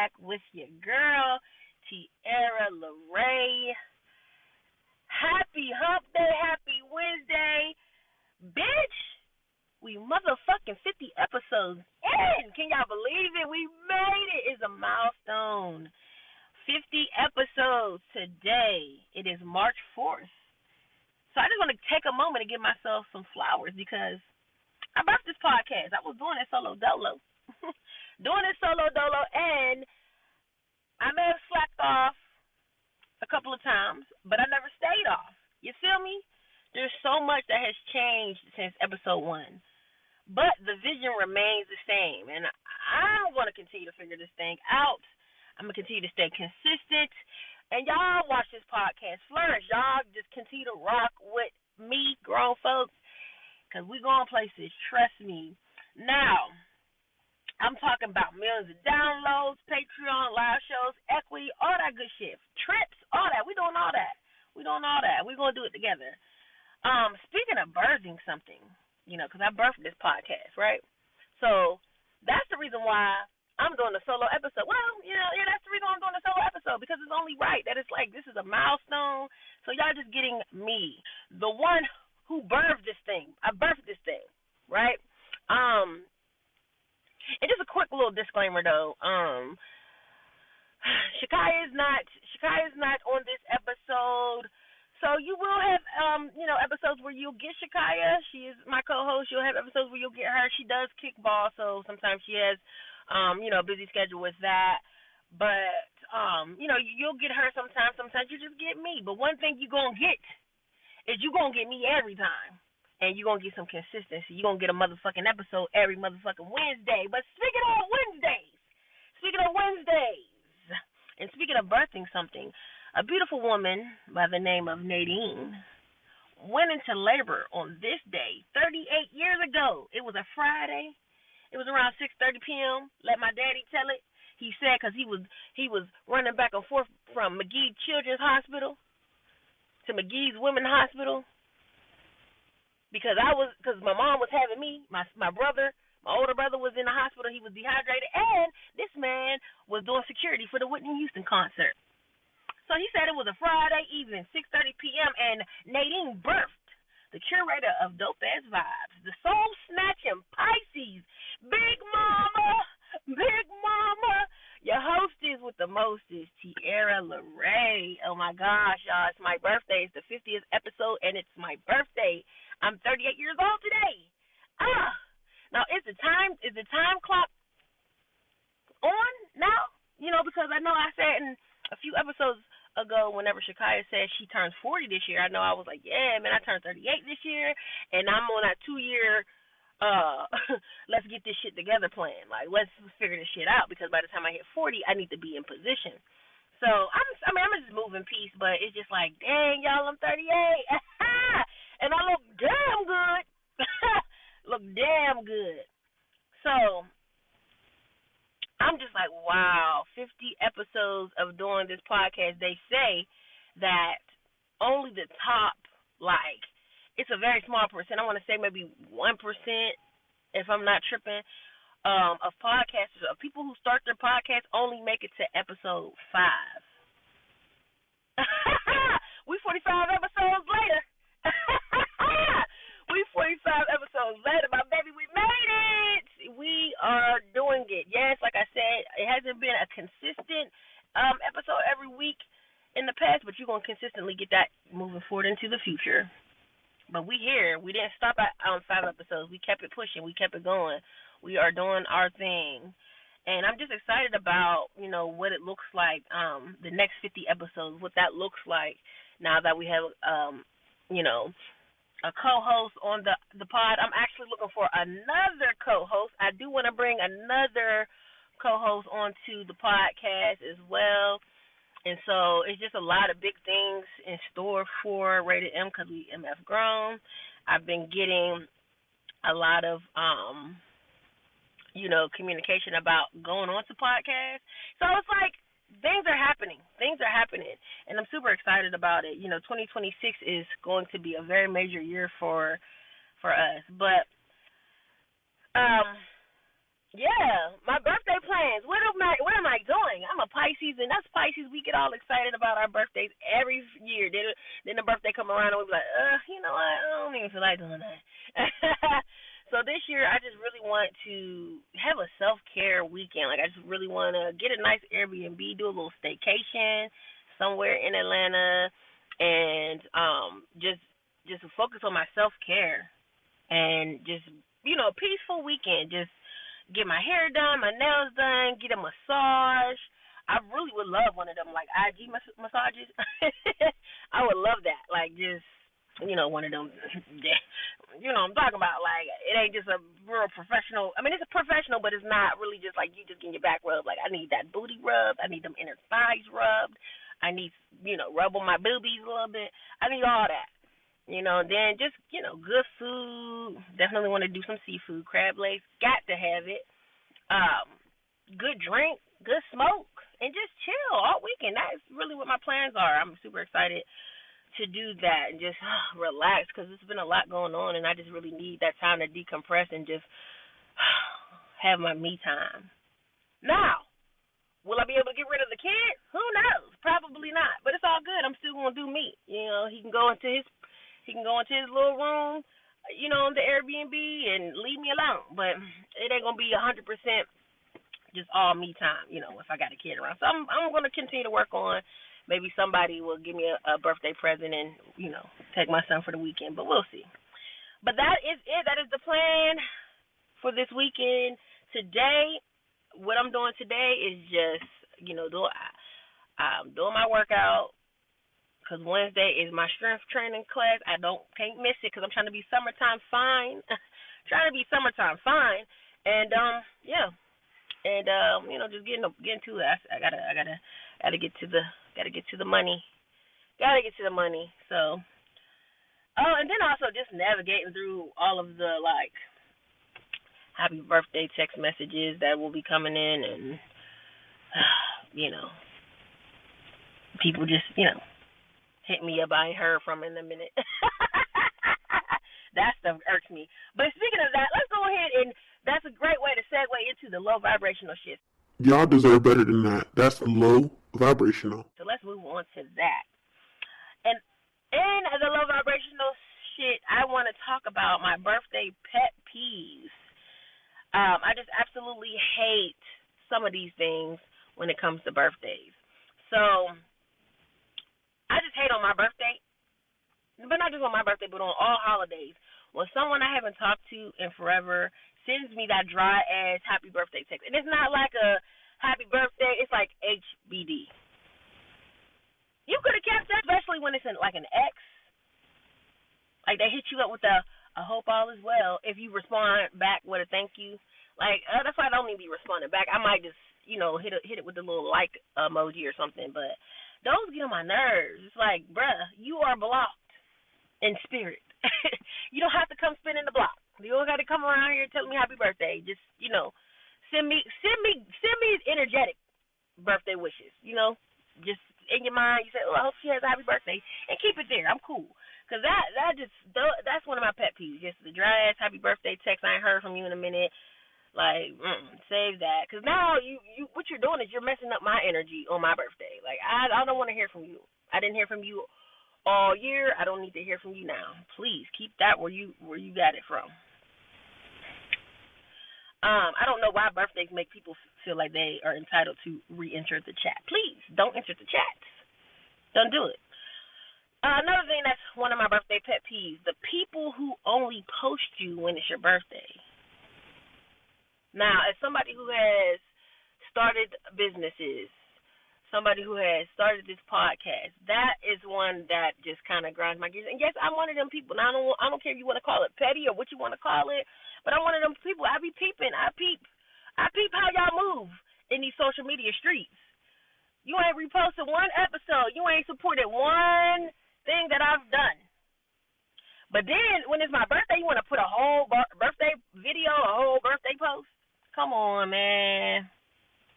back with your girl, Tierra Laray. Happy hump day, happy Wednesday. Bitch, we motherfucking 50 episodes in. Can y'all believe it? We made it. It's a milestone. 50 episodes today. It is March 4th. So I just want to take a moment to give myself some flowers because I birthed this podcast. I was doing it solo dolo. And I may have slacked off a couple of times, but I never stayed off. You feel me? There's so much that has changed since episode 1. But the vision remains the same, and I want to continue to figure this thing out. I'm going to continue to stay consistent, and y'all watch this podcast flourish. Y'all just continue to rock with me, grown folks, because we going places, trust me. Now, I'm talking about millions of downloads, Patreon, live shows, equity, all that good shit. Trips, all that. We doing all that. We're going to do it together. Speaking of birthing something, because I birthed this podcast, right? So that's the reason why I'm doing a solo episode. Well, that's the reason why I'm doing a solo episode, because it's only right that it's like this is a milestone. So y'all just getting me, the one who birthed this thing. I birthed this thing, right? And just a quick little disclaimer though. Shekiah is not on this episode. So you will have episodes where you'll get Shekiah. She is my co-host. You'll have episodes where you'll get her. She does kickball, so sometimes she has a busy schedule with that. But you'll get her sometimes. Sometimes you just get me. But one thing you're gonna get is you're gonna get me every time. And you're going to get some consistency. You're going to get a motherfucking episode every motherfucking Wednesday. But speaking of Wednesdays, and speaking of birthing something, a beautiful woman by the name of Nadine went into labor on this day 38 years ago. It was a Friday. It was around 6:30 p.m. Let my daddy tell it. He said because he was running back and forth from McGee Children's Hospital to McGee's Women's Hospital. Because my mom was having me, my older brother was in the hospital. He was dehydrated, and this man was doing security for the Whitney Houston concert. So he said it was a Friday evening, 6:30 p.m., and Nadine birthed the curator of Dope Ass Vibes, the soul-snatching Pisces, Big Mama, your hostess with the mostest, Tierra Laray. Oh, my gosh, y'all, it's my birthday. It's the 50th episode, and it's my birthday. I'm 38 years old today. Now is the time clock on now? Because I know I said in a few episodes ago, whenever Shekiah said she turns 40 this year, I know I was like, yeah, man, I turned 38 this year, and I'm on that 2-year let's get this shit together plan. Like, let's figure this shit out, because by the time I hit 40, I need to be in position. So I'm just moving piece, but it's just like, dang, y'all, I'm 38. And I look damn good. So I'm just like, wow, 50 episodes of doing this podcast. They say that only the top, like, it's a very small percent. I want to say maybe 1%, if I'm not tripping, of podcasters, of people who start their podcast only make it to episode 5. We 45 episodes later. We 45 episodes later, my baby, we made it. We are doing it. Yes, like I said, it hasn't been a consistent episode every week in the past, but you're going to consistently get that moving forward into the future. But we here. We didn't stop at 5 episodes. We kept it pushing. We kept it going. We are doing our thing. And I'm just excited about, what it looks like, the next 50 episodes, what that looks like now that we have, a co-host on the pod. I'm actually looking for another co-host. I do want to bring another co-host onto the podcast as well. And so it's just a lot of big things in store for Rated M because we MF grown. I've been getting a lot of, communication about going on to podcasts. So it's like things are happening. And I'm super excited about it. 2026 is going to be a very major year for us. But Yeah, my birthday plans. What am I doing? I'm a Pisces, and that's Pisces. We get all excited about our birthdays every year. Then the birthday come around, and we be like, you know what? I don't even feel like doing that. So this year, I just really want to have a self-care weekend. Like, I just really want to get a nice Airbnb, do a little staycation somewhere in Atlanta, and just focus on my self-care and just peaceful weekend. Just get my hair done, my nails done, get a massage. I really would love one of them like IG massages. I would love that. Like just one of them. I'm talking about. Like it ain't just a real professional. I mean, it's a professional, but it's not really just like you just getting your back rubbed. Like I need that booty rubbed. I need them inner thighs rubbed. I need rub on my boobies a little bit. I need all that. Then just, good food. Definitely want to do some seafood, crab legs. Got to have it. Good drink, good smoke, and just chill all weekend. That's really what my plans are. I'm super excited to do that and just relax because there's been a lot going on, and I just really need that time to decompress and just have my me time. Now, will I be able to get rid of the kid? Who knows? Probably not. But it's all good. I'm still gonna do me. He can go into his little room, on the Airbnb and leave me alone. But it ain't gonna be 100% just all me time, if I got a kid around. So I'm gonna continue to work on. Maybe somebody will give me a birthday present and take my son for the weekend. But we'll see. But that is it. That is the plan for this weekend. Today, what I'm doing today is just I'm doing my workout. Because Wednesday is my strength training class. I can't miss it because I'm trying to be summertime fine. Trying to be summertime fine. And yeah. And just getting to it. I gotta get to the money. Gotta get to the money. So and then also just navigating through all of the happy birthday text messages that will be coming in, and people just hit me up. I ain't heard from in a minute. That stuff irks me. But speaking of that, let's go ahead and that's a great way to segue into the low vibrational shit. Y'all deserve better than that. That's low vibrational. So let's move on to that. And in the low vibrational shit, I want to talk about my birthday pet peeves. I just absolutely hate some of these things when it comes to birthdays. So I just hate on my birthday, but not just on my birthday, but on all holidays. When someone I haven't talked to in forever sends me that dry ass happy birthday text, and it's not like a happy birthday, it's like HBD. You could have kept that, especially when it's in like an X. Like they hit you up with I hope all is well. If you respond back with a thank you, like that's why I don't even be responding back. I might just hit it with the little like emoji or something, but those get on my nerves. It's like, bruh, you are blocked in spirit. You don't have to come spinning the block. You don't got to come around here telling me happy birthday. Just send me energetic birthday wishes. Just in your mind, you say, oh, I hope she has a happy birthday, and keep it there. I'm cool. Cause that's one of my pet peeves. Just the dry ass happy birthday text. I ain't heard from you in a minute. Like, save that. Because now you what you're doing is you're messing up my energy on my birthday. Like, I don't want to hear from you. I didn't hear from you all year. I don't need to hear from you now. Please keep that where you got it from. I don't know why birthdays make people feel like they are entitled to re-enter the chat. Please don't enter the chats. Don't do it. Another thing that's one of my birthday pet peeves: the people who only post you when it's your birthday. Now, as somebody who has started businesses, somebody who has started this podcast, that is one that just kind of grinds my gears. And yes, I'm one of them people. Now, I don't care if you want to call it petty or what you want to call it, but I'm one of them people. I be peeping. I peep how y'all move in these social media streets. You ain't reposted one episode. You ain't supported one thing that I've done. But then, when it's my birthday, you want to put a whole birthday video, a whole birthday post? Come on, man.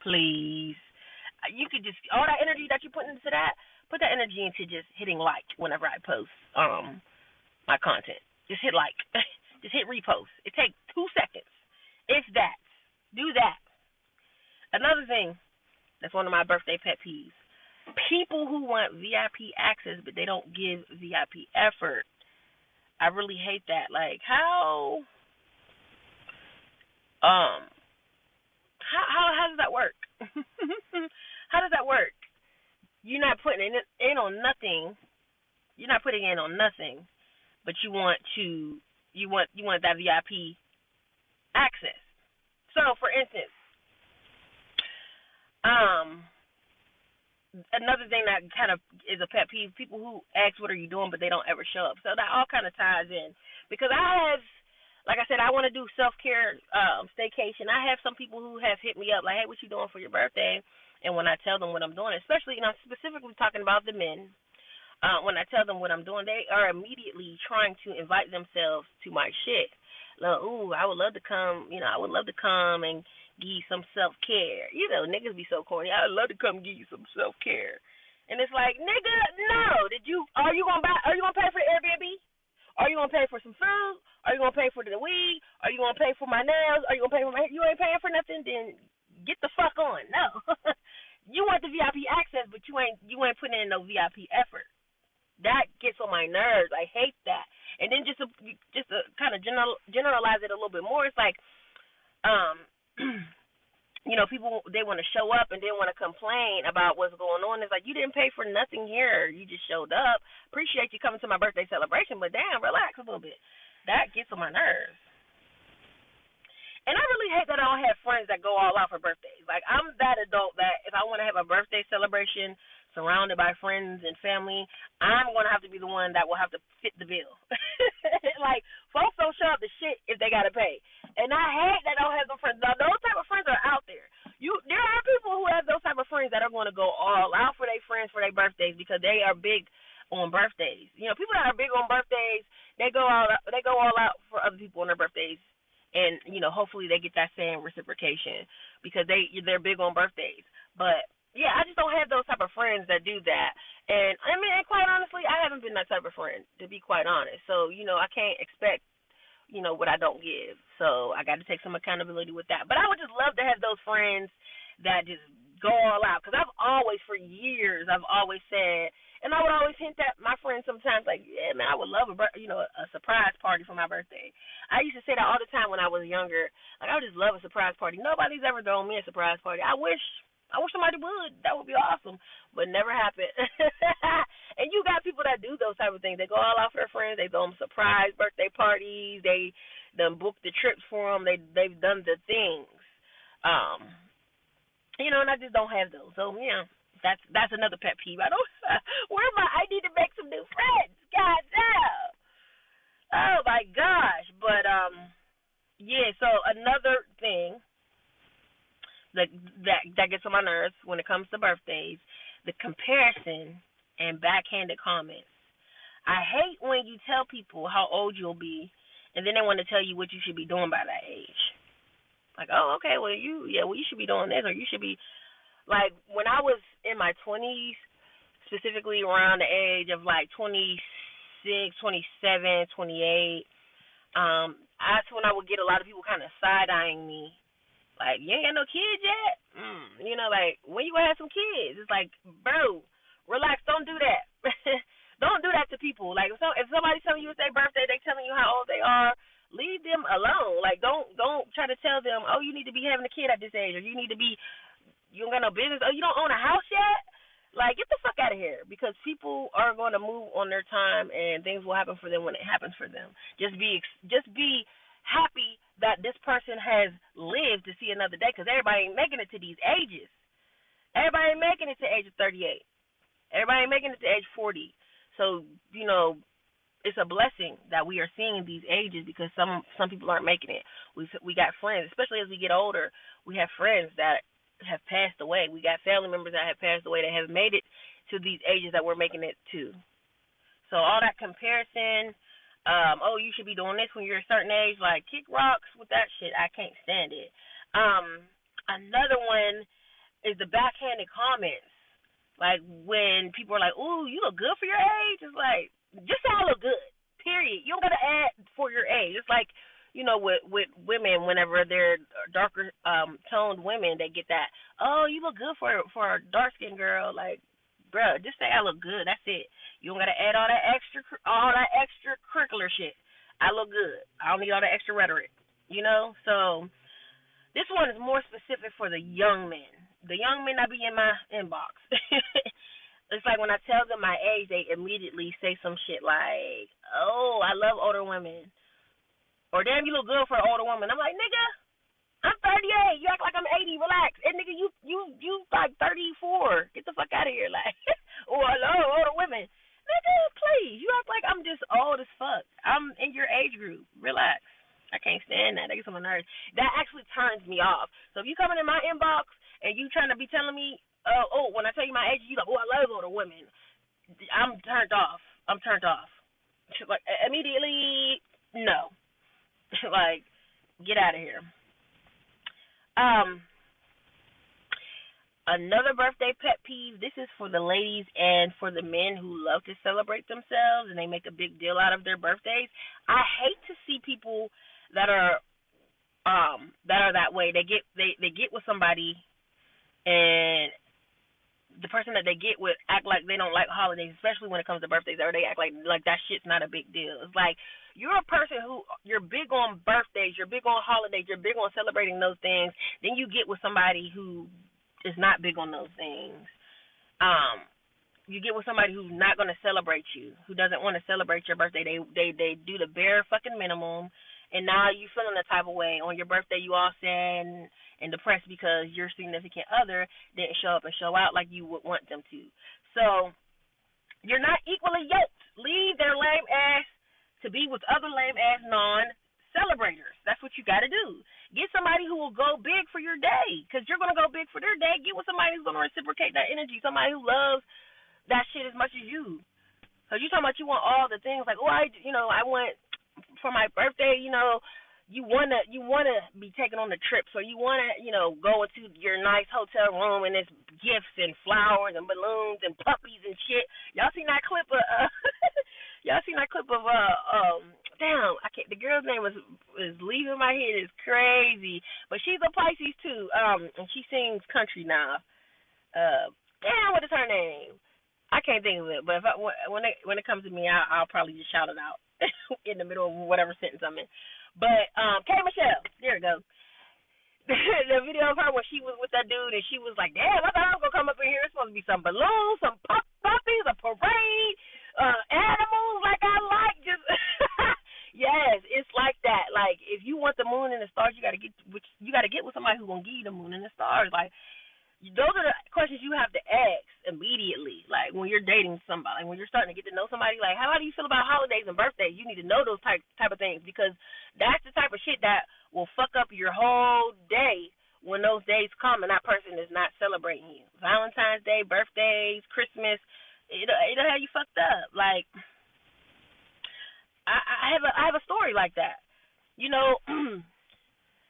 Please. You could just, all that energy that you put into that, put that energy into just hitting like whenever I post my content. Just hit like. Just hit repost. It takes 2 seconds. If that. Do that. Another thing that's one of my birthday pet peeves. People who want VIP access but they don't give VIP effort. I really hate that. Like um how does that work? How does that work? You're not putting in on nothing. You're not putting in on nothing, but you want that VIP access. So, for instance, another thing that kind of is a pet peeve: people who ask, "What are you doing?" but they don't ever show up. So that all kind of ties in because like I said, I want to do self-care staycation. I have some people who have hit me up like, "Hey, what you doing for your birthday?" And when I tell them what I'm doing, especially, I'm specifically talking about the men. When I tell them what I'm doing, they are immediately trying to invite themselves to my shit. Like, ooh, I would love to come. I would love to come and give you some self-care. Niggas be so corny. I would love to come give you some self-care. And it's like, nigga, no. Are you gonna pay for the Airbnb? Are you gonna pay for some food? Are you gonna pay for the weed? Are you gonna pay for my nails? Are you gonna pay for my hair? You ain't paying for nothing, then get the fuck on. No. You want the VIP access, but you ain't putting in no VIP effort. That gets on my nerves. I hate that. And then just to kind of generalize it a little bit more, it's like, people, they want to show up and they want to complain about what's going on. It's like, you didn't pay for nothing here. You just showed up. Appreciate you coming to my birthday celebration, but damn, relax a little bit. That gets on my nerves. And I really hate that I don't have friends that go all out for birthdays. Like, I'm that adult that if I want to have a birthday celebration surrounded by friends and family, I'm going to have to be the one that will have to fit the bill. Like, folks don't show up to shit if they got to pay. And I hate that I don't have those friends. Now, those type of friends are out there. There are people who have those type of friends that are going to go all out for their friends for their birthdays because they are big on birthdays. People that are big on birthdays, they go all out for other people on their birthdays. And, hopefully they get that same reciprocation because they're big on birthdays. But, yeah, I just don't have those type of friends that do that. And, and quite honestly, I haven't been that type of friend, to be quite honest. So, I can't expect, what I don't give. So I got to take some accountability with that. But I would just love to have those friends that just go all out. Because for years, I've always said, and I would always hint at my friends sometimes, like, yeah, man, I would love a surprise party for my birthday. I used to say that all the time when I was younger. Like, I would just love a surprise party. Nobody's ever thrown me a surprise party. I wish somebody would. That would be awesome. But never happened. And you got people that do those type of things. They go all out for their friends. They throw them surprise birthday parties. They done book the trips for them. They've done the things. And I just don't have those. So, yeah. That's another pet peeve. Where am I? I need to make some new friends. God damn. Oh my gosh. But yeah, so another thing that gets on my nerves when it comes to birthdays, the comparison and backhanded comments. I hate when you tell people how old you'll be and then they want to tell you what you should be doing by that age. Like, oh, okay, well you should be doing this, or you should be. Like, when I was in my 20s, specifically around the age of, like, 26, 27, 28, that's when I would get a lot of people kind of side-eyeing me. Like, you ain't got no kids yet? Like, when you going to have some kids? It's like, bro, relax, don't do that. Don't do that to people. Like, if somebody's telling you it's their birthday, they telling you how old they are, leave them alone. Like, don't try to tell them, oh, you need to be having a kid at this age, or you don't got no business. Oh, you don't own a house yet? Like, get the fuck out of here. Because people are going to move on their time, and things will happen for them when it happens for them. Just be happy that this person has lived to see another day. Because everybody ain't making it to these ages. Everybody ain't making it to age of 38. Everybody ain't making it to age 40. So, it's a blessing that we are seeing these ages because some people aren't making it. We got friends, especially as we get older. We have friends that have passed away. We got family members that have passed away that have made it to these ages that we're making it to. So all that comparison, oh, you should be doing this when you're a certain age, like, kick rocks with that shit. I can't stand it. Another one is the backhanded comments. Like, when people are like, ooh, you look good for your age. It's like, just say I look good, period. You don't got to add for your age. It's like, with women, whenever they're darker toned women, they get that, oh, you look good for a dark skinned girl. Like, bruh, just say I look good. That's it. You don't gotta add all that extracurricular shit. I look good. I don't need all that extra rhetoric. So this one is more specific for the young men. The young men that be in my inbox. It's like when I tell them my age, they immediately say some shit like, oh, I love older women. Or, damn, you look good for an older woman. I'm like, nigga, I'm 38. You act like I'm 80. Relax. And, nigga, you like 34. Get the fuck out of here. Like, oh, I love older women. Nigga, please. You act like I'm just old as fuck. I'm in your age group. Relax. I can't stand that. That gets on my nerves. That actually turns me off. So if you coming in my inbox and you trying to be telling me, when I tell you my age, you like, oh, I love older women. I'm turned off. Like, immediately, no. Like, get out of here. Another birthday pet peeve. This is for the ladies and for the men who love to celebrate themselves and they make a big deal out of their birthdays. I hate to see people that are that way. They get with somebody and the person that they get with act like they don't like holidays, especially when it comes to birthdays, or they act like that shit's not a big deal. It's like, you're a person who, you're big on birthdays, you're big on holidays, you're big on celebrating those things, then you get with somebody who is not big on those things. You get with somebody who's not going to celebrate you, who doesn't want to celebrate your birthday. They do the bare fucking minimum, and now you feeling the type of way. On your birthday, you all sad and depressed because your significant other didn't show up and show out like you would want them to. So you're not equally yoked. Leave their lame ass to be with other lame ass non-celebrators. That's what you got to do. Get somebody who will go big for your day, because you're going to go big for their day. Get with somebody who's going to reciprocate that energy, somebody who loves that shit as much as you. So you talking about you want all the things, like, I want for my birthday, you wanna be taken on the trip, so you wanna, go into your nice hotel room and there's gifts and flowers and balloons and puppies and shit. Y'all seen that clip of damn, I can't, the girl's name is leaving my head. It's crazy. But she's a Pisces too. And she sings country now. Damn, what is her name? I can't think of it, but when it comes to me, I'll probably just shout it out in the middle of whatever sentence I'm in. But K. Michelle, there it goes. The video of her when she was with that dude and she was like, damn, I thought I was gonna come up in here. It's supposed to be some balloons, some puppies, a parade, animals like I like. Just yes, it's like that. Like, if you want the moon and the stars, you gotta get with somebody who's gonna give you the moon and the stars. Like, those are the questions you have to ask immediately. Like, when you're dating somebody, when you're starting to get to know somebody, like, how do you feel about holidays and birthdays? You need to know those type of things, because that's the type of shit that will fuck up your whole day when those days come and that person is not celebrating you. Valentine's Day, birthdays, Christmas, it'll have you fucked up. Like, I have a story like that.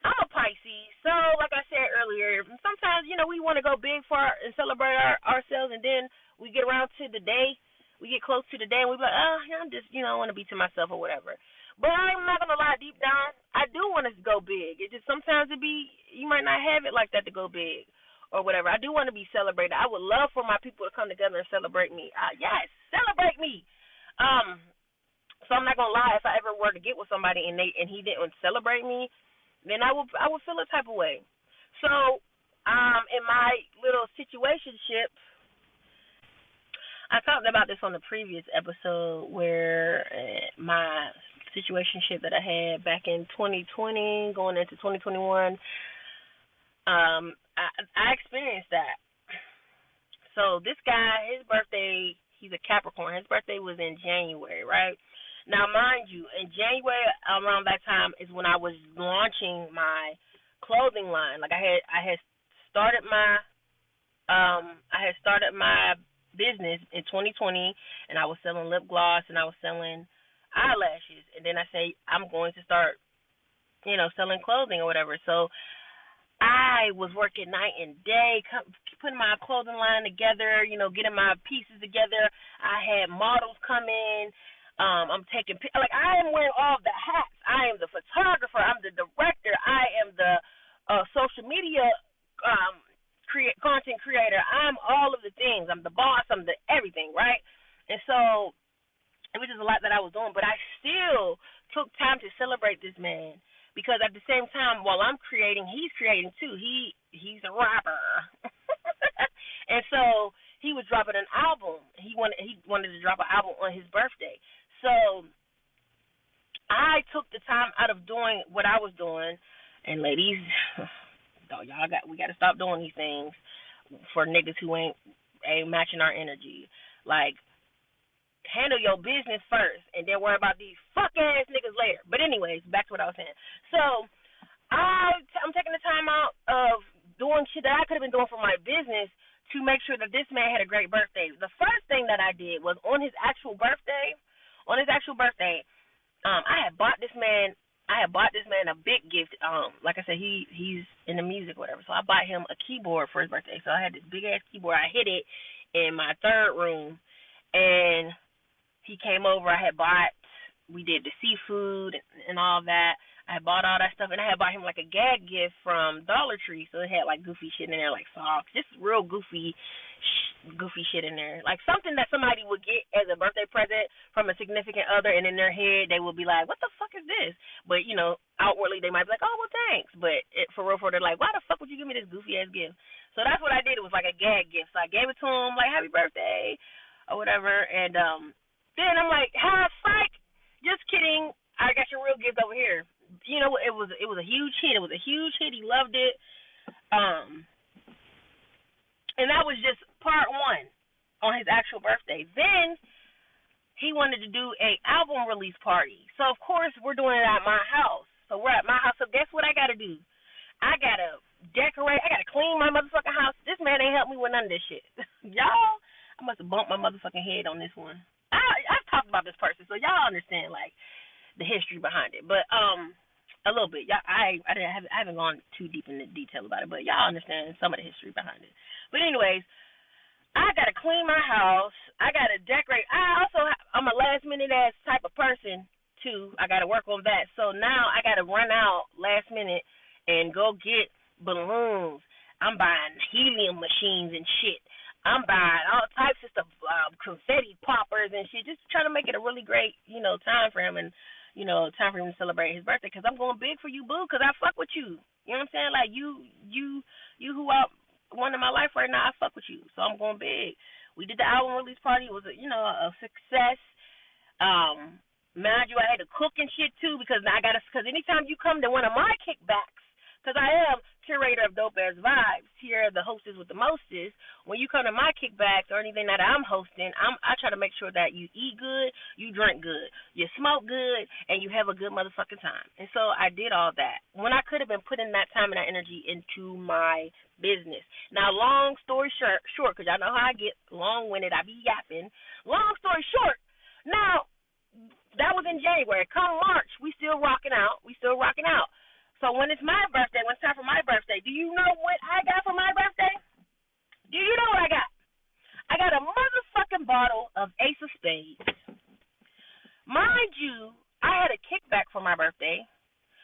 I'm a Pisces, so like I said earlier, sometimes, we want to go big and celebrate ourselves, and then we get around to the day, we get close to the day, and we be like, I'm just, I want to be to myself or whatever. But I'm not going to lie, deep down, I do want to go big. It just sometimes you might not have it like that to go big or whatever. I do want to be celebrated. I would love for my people to come together and celebrate me. Yes, celebrate me. So I'm not going to lie, if I ever were to get with somebody and he didn't celebrate me, then I would feel a type of way. So, in my little situationship, I talked about this on the previous episode where my situationship that I had back in 2020, going into 2021, I experienced that. So this guy, his birthday, he's a Capricorn. His birthday was in January, right? Now, mind you, in January, around that time is when I was launching my clothing line. Like, I had started my business in 2020, and I was selling lip gloss and I was selling eyelashes. And then I say I'm going to start, selling clothing or whatever. So I was working night and day, putting my clothing line together, getting my pieces together. I had models come in. I'm taking, like, I am wearing all the hats. I am the photographer. celebrate this man because at the same time, while I'm creating, he's creating too. He's a rapper, and so he was dropping an album. He wanted to drop an album on his birthday. So I took the time out of doing what I was doing, and ladies, we got to stop doing these things for niggas who ain't matching our energy. Like, handle your business first and then worry about these fuck ass niggas later. But anyways, back to what I was saying. So I'm taking the time out of doing shit that I could have been doing for my business to make sure that this man had a great birthday. The first thing that I did was on his actual birthday, I had bought this man a big gift. Like I said, he's in the music or whatever. So I bought him a keyboard for his birthday. So I had this big ass keyboard. I hid it in my third room, and he came over. We did the seafood and all that. I had bought all that stuff, and I had bought him like a gag gift from Dollar Tree. So it had like goofy shit in there, like socks, just real goofy shit in there, like something that somebody would get as a birthday present from a significant other, and in their head they would be like, "What the fuck is this?" But outwardly they might be like, "Oh, well, thanks." But for real, they're like, "Why the fuck would you give me this goofy ass gift?" So that's what I did. It was like a gag gift. So I gave it to him, like, "Happy birthday," or whatever, and then I'm like, "Ha, psych! Just kidding. I got your real gift over here." It was a huge hit. It was a huge hit. He loved it. And that was just part one on his actual birthday. Then he wanted to do a album release party. So of course we're doing it at my house. So we're at my house. So guess what I gotta do? I gotta decorate. I gotta clean my motherfucking house. This man ain't helped me with none of this shit. Y'all, I must have bumped my motherfucking head on this one. I've talked about this person, so y'all understand like the history behind it. But a little bit. Y'all, I haven't gone too deep into detail about it, but y'all understand some of the history behind it. But anyways, I gotta clean my house. I gotta decorate. I'm a last minute ass type of person too. I gotta work on that. So now I gotta run out last minute and go get balloons. I'm buying helium machines and shit. I'm buying all types of stuff, confetti poppers and shit, just trying to make it a really great, time for him and, time for him to celebrate his birthday. Because I'm going big for you, boo. Because I fuck with you. You know what I'm saying? Like you who I one in my life right now, I fuck with you. So I'm going big. We did the album release party. It was a success. Mind you, I had to cook and shit too because because anytime you come to one of my kickbacks, because I am curator of Dope Ass Vibes here, the hostess with the mostest. When you come to my kickbacks or anything that I'm hosting, I try to make sure that you eat good, you drink good, you smoke good, and you have a good motherfucking time. And so I did all that when I could have been putting that time and that energy into my business. Now, long story short, because y'all know how I get long-winded, I be yapping. Long story short, now, that was in January. Come March, we still rocking out. So when it's my birthday, when it's time for my birthday, do you know what I got for my birthday? Do you know what I got? I got a motherfucking bottle of Ace of Spades. Mind you, I had a kickback for my birthday,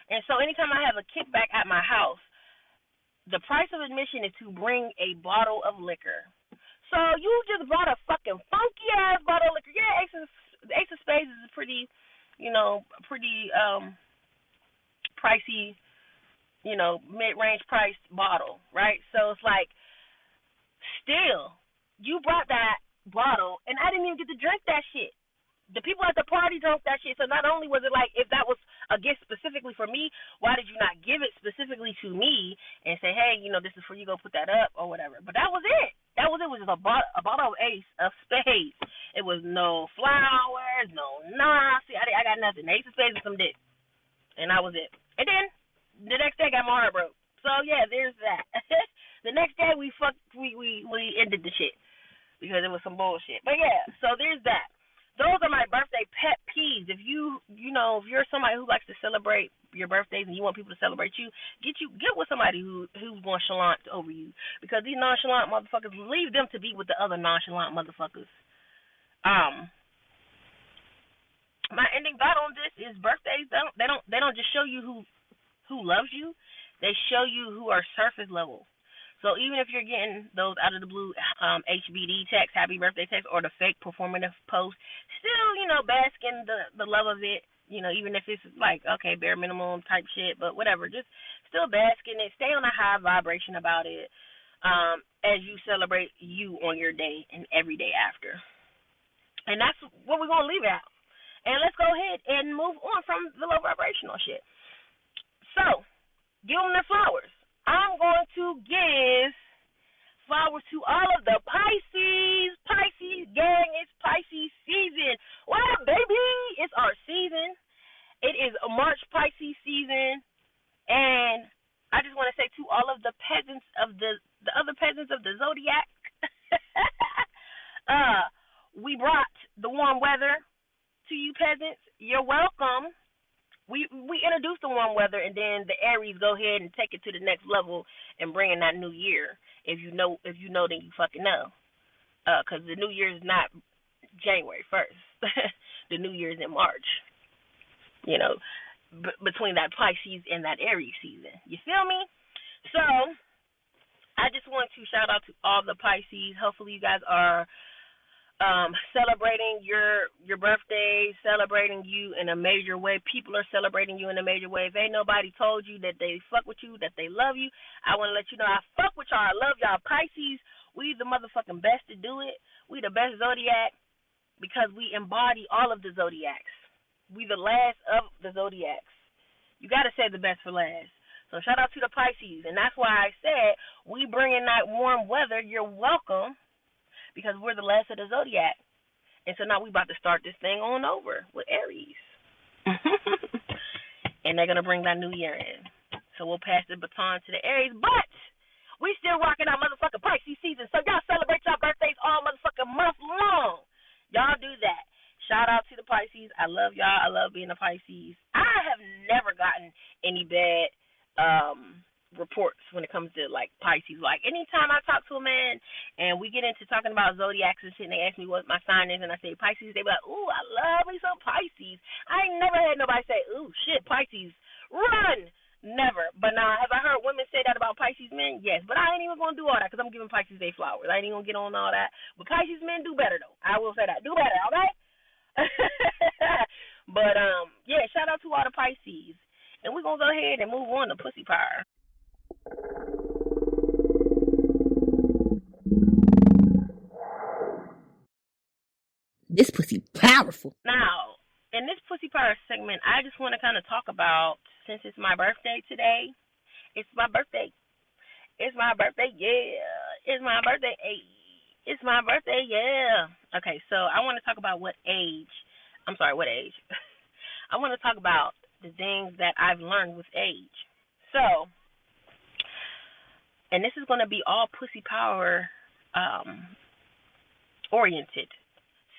and so anytime I have a kickback at my house, the price of admission is to bring a bottle of liquor. So you just brought a fucking funky ass bottle of liquor. Yeah, Ace of Spades is a pretty pricey, mid-range priced bottle, right? So it's like, still, you brought that bottle, and I didn't even get to drink that shit. The people at the party drank that shit. So not only was it like, if that was a gift specifically for me, why did you not give it specifically to me and say, hey, this is for you, go put that up or whatever? But that was it. It was just a bottle of Ace of Spades. It was no flowers, no see, I got nothing. Ace of Spades and some dick. And that was it. And then the next day I got my heart broke. So yeah, there's that. The next day we ended the shit because it was some bullshit. But yeah, so there's that. Those are my birthday pet peeves. If if you're somebody who likes to celebrate your birthdays and you want people to celebrate you, get with somebody who's nonchalant over you. Because these nonchalant motherfuckers, leave them to be with the other nonchalant motherfuckers. My ending thought on this is birthdays they don't just show you who loves you, they show you who are surface level. So even if you're getting those out of the blue HBD text, happy birthday text, or the fake performative post, still, bask in the love of it. even if it's like, okay, bare minimum type shit, but whatever. Just still bask in it. Stay on a high vibration about it as you celebrate you on your day and every day after. And that's what we're going to leave it at. And let's go ahead and move on from the low vibrational shit. So, give them their flowers. I'm going to give flowers to all of the Pisces. Pisces gang, it's Pisces season. What up, baby? It's our season. It is March Pisces season. And I just want to say to all of the peasants of the other peasants of the zodiac, we brought the warm weather to you peasants. You're welcome. We introduced the warm weather, and then the Aries go ahead and take it to the next level and bring in that new year. If you know, then you fucking know. Because the new year is not January 1st. The new year is in March. Between that Pisces and that Aries season. You feel me? So, I just want to shout out to all the Pisces. Hopefully you guys are celebrating your birthday, celebrating you in a major way. People are celebrating you in a major way. If ain't nobody told you that they fuck with you, that they love you, I want to let you know I fuck with y'all. I love y'all Pisces. We the motherfucking best to do it. We the best zodiac because we embody all of the zodiacs. We the last of the zodiacs. You got to say the best for last. So shout out to the Pisces. And that's why I said we bring in that warm weather. You're welcome. Because we're the last of the zodiac. And so now we about to start this thing on over with Aries. And they're going to bring that new year in. So we'll pass the baton to the Aries. But we still rocking our motherfucking Pisces season. So y'all celebrate y'all birthdays all motherfucking month long. Y'all do that. Shout out to the Pisces. I love y'all. I love being a Pisces. I have never gotten any bad reports when it comes to like Pisces. Like anytime I talk to a man and we get into talking about zodiacs and shit and they ask me what my sign is and I say Pisces, they be like, ooh, I love me some Pisces. I ain't never had nobody say, ooh, shit, Pisces, run. Never. But now, have I heard women say that about Pisces men? Yes. But I ain't even going to do all that because I'm giving Pisces their flowers. I ain't even going to get on all that. But Pisces men do better, though. I will say that. Do better, okay? But, yeah, shout out to all the Pisces. And we're going to go ahead and move on to Pussy Power. This pussy powerful. Now, in this Pussy Power segment, I just want to kind of talk about, since it's my birthday today, it's my birthday. It's my birthday, yeah. It's my birthday, hey. It's my birthday, yeah. Okay, so I want to talk about what age. I want to talk about the things that I've learned with age. So, and this is going to be all Pussy Power oriented.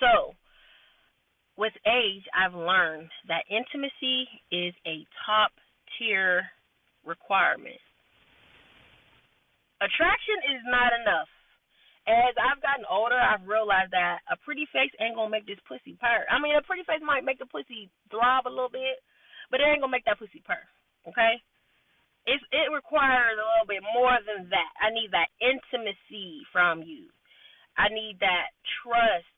So, with age, I've learned that intimacy is a top tier requirement. Attraction is not enough. As I've gotten older, I've realized that a pretty face ain't gonna make this pussy purr. I mean, a pretty face might make the pussy throb a little bit, but it ain't gonna make that pussy purr. Okay? It requires a little bit more than that. I need that intimacy from you. I need that trust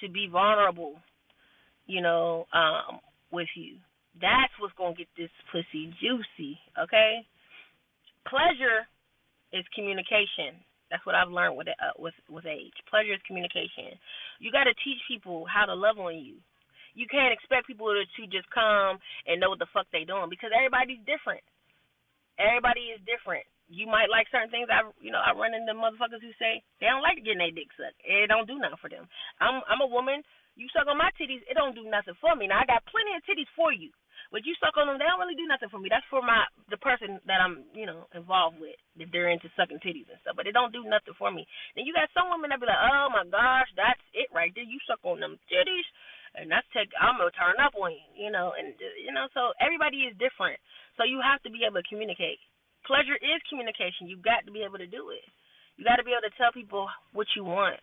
to be vulnerable, with you. That's what's gonna get this pussy juicy. Okay? Pleasure is communication. That's what I've learned with age. Pleasure is communication. You got to teach people how to love on you. You can't expect people to just come and know what the fuck they doing because everybody's different. Everybody is different. You might like certain things. I run into motherfuckers who say they don't like getting their dick sucked. It don't do nothing for them. I'm a woman. You suck on my titties, it don't do nothing for me. Now I got plenty of titties for you. But you suck on them, they don't really do nothing for me. That's for the person that I'm, involved with, if they're into sucking titties and stuff. But it don't do nothing for me. Then you got some women that be like, oh my gosh, that's it right there. You suck on them titties, and I'm gonna turn up on you, So everybody is different. So you have to be able to communicate. Pleasure is communication. You got to be able to do it. You got to be able to tell people what you want.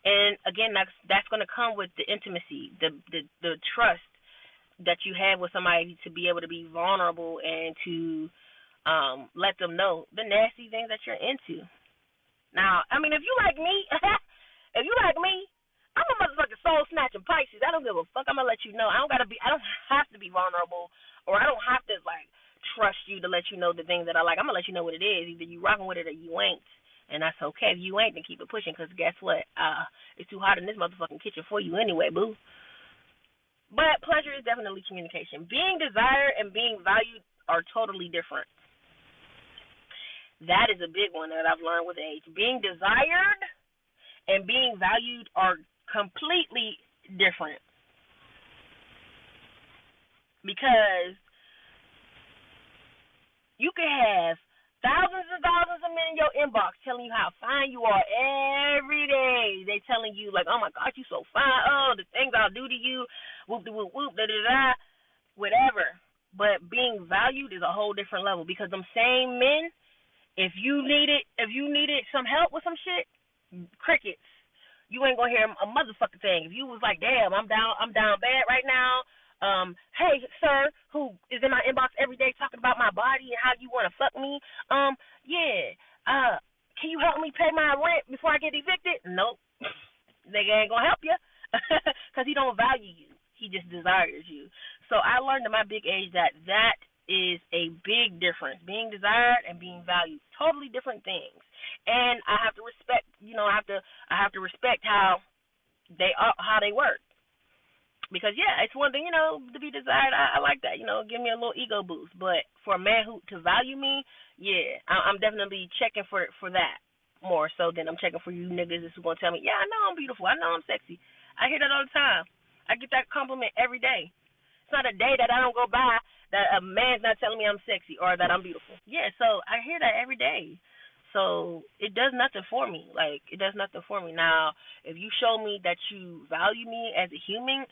And again, that's gonna come with the intimacy, the trust that you have with somebody to be able to be vulnerable and to let them know the nasty things that you're into. Now, I mean, if you like me, I'm a motherfucking soul snatching Pisces. I don't give a fuck. I'm gonna let you know. I don't have to be vulnerable, or I don't have to like trust you to let you know the things that I like. I'm gonna let you know what it is. Either you rocking with it or you ain't, and that's okay. If you ain't, then keep it pushing. Cause guess what? It's too hot in this motherfucking kitchen for you anyway, boo. But pleasure is definitely communication. Being desired and being valued are totally different. That is a big one that I've learned with age. Being desired and being valued are completely different. Because you can have thousands and thousands of men in your inbox telling you how fine you are every day. They telling you like, oh my gosh, you so fine. Oh, the things I'll do to you. Whoop de whoop whoop da da da. Whatever. But being valued is a whole different level because them same men, if you needed some help with some shit, crickets. You ain't gonna hear a motherfucking thing. If you was like, damn, I'm down bad right now. Hey sir, who is in my inbox every day talking about my body and how you wanna fuck me. Yeah. Can you help me pay my rent before I get evicted? Nope. Nigga ain't gonna help you. Cause he don't value you. He just desires you. So I learned at my big age that is a big difference. Being desired and being valued, totally different things. And I have to respect, I have to respect how they work. Because yeah, it's one thing, to be desired. I like that, give me a little ego boost. But for a man to value me, yeah, I'm definitely checking for that more so than I'm checking for you niggas who's gonna tell me, yeah, I know I'm beautiful, I know I'm sexy. I hear that all the time. I get that compliment every day. It's not a day that I don't go by that a man's not telling me I'm sexy or that I'm beautiful. Yeah, so I hear that every day. So it does nothing for me. Like, it does nothing for me. Now, if you show me that you value me as a human,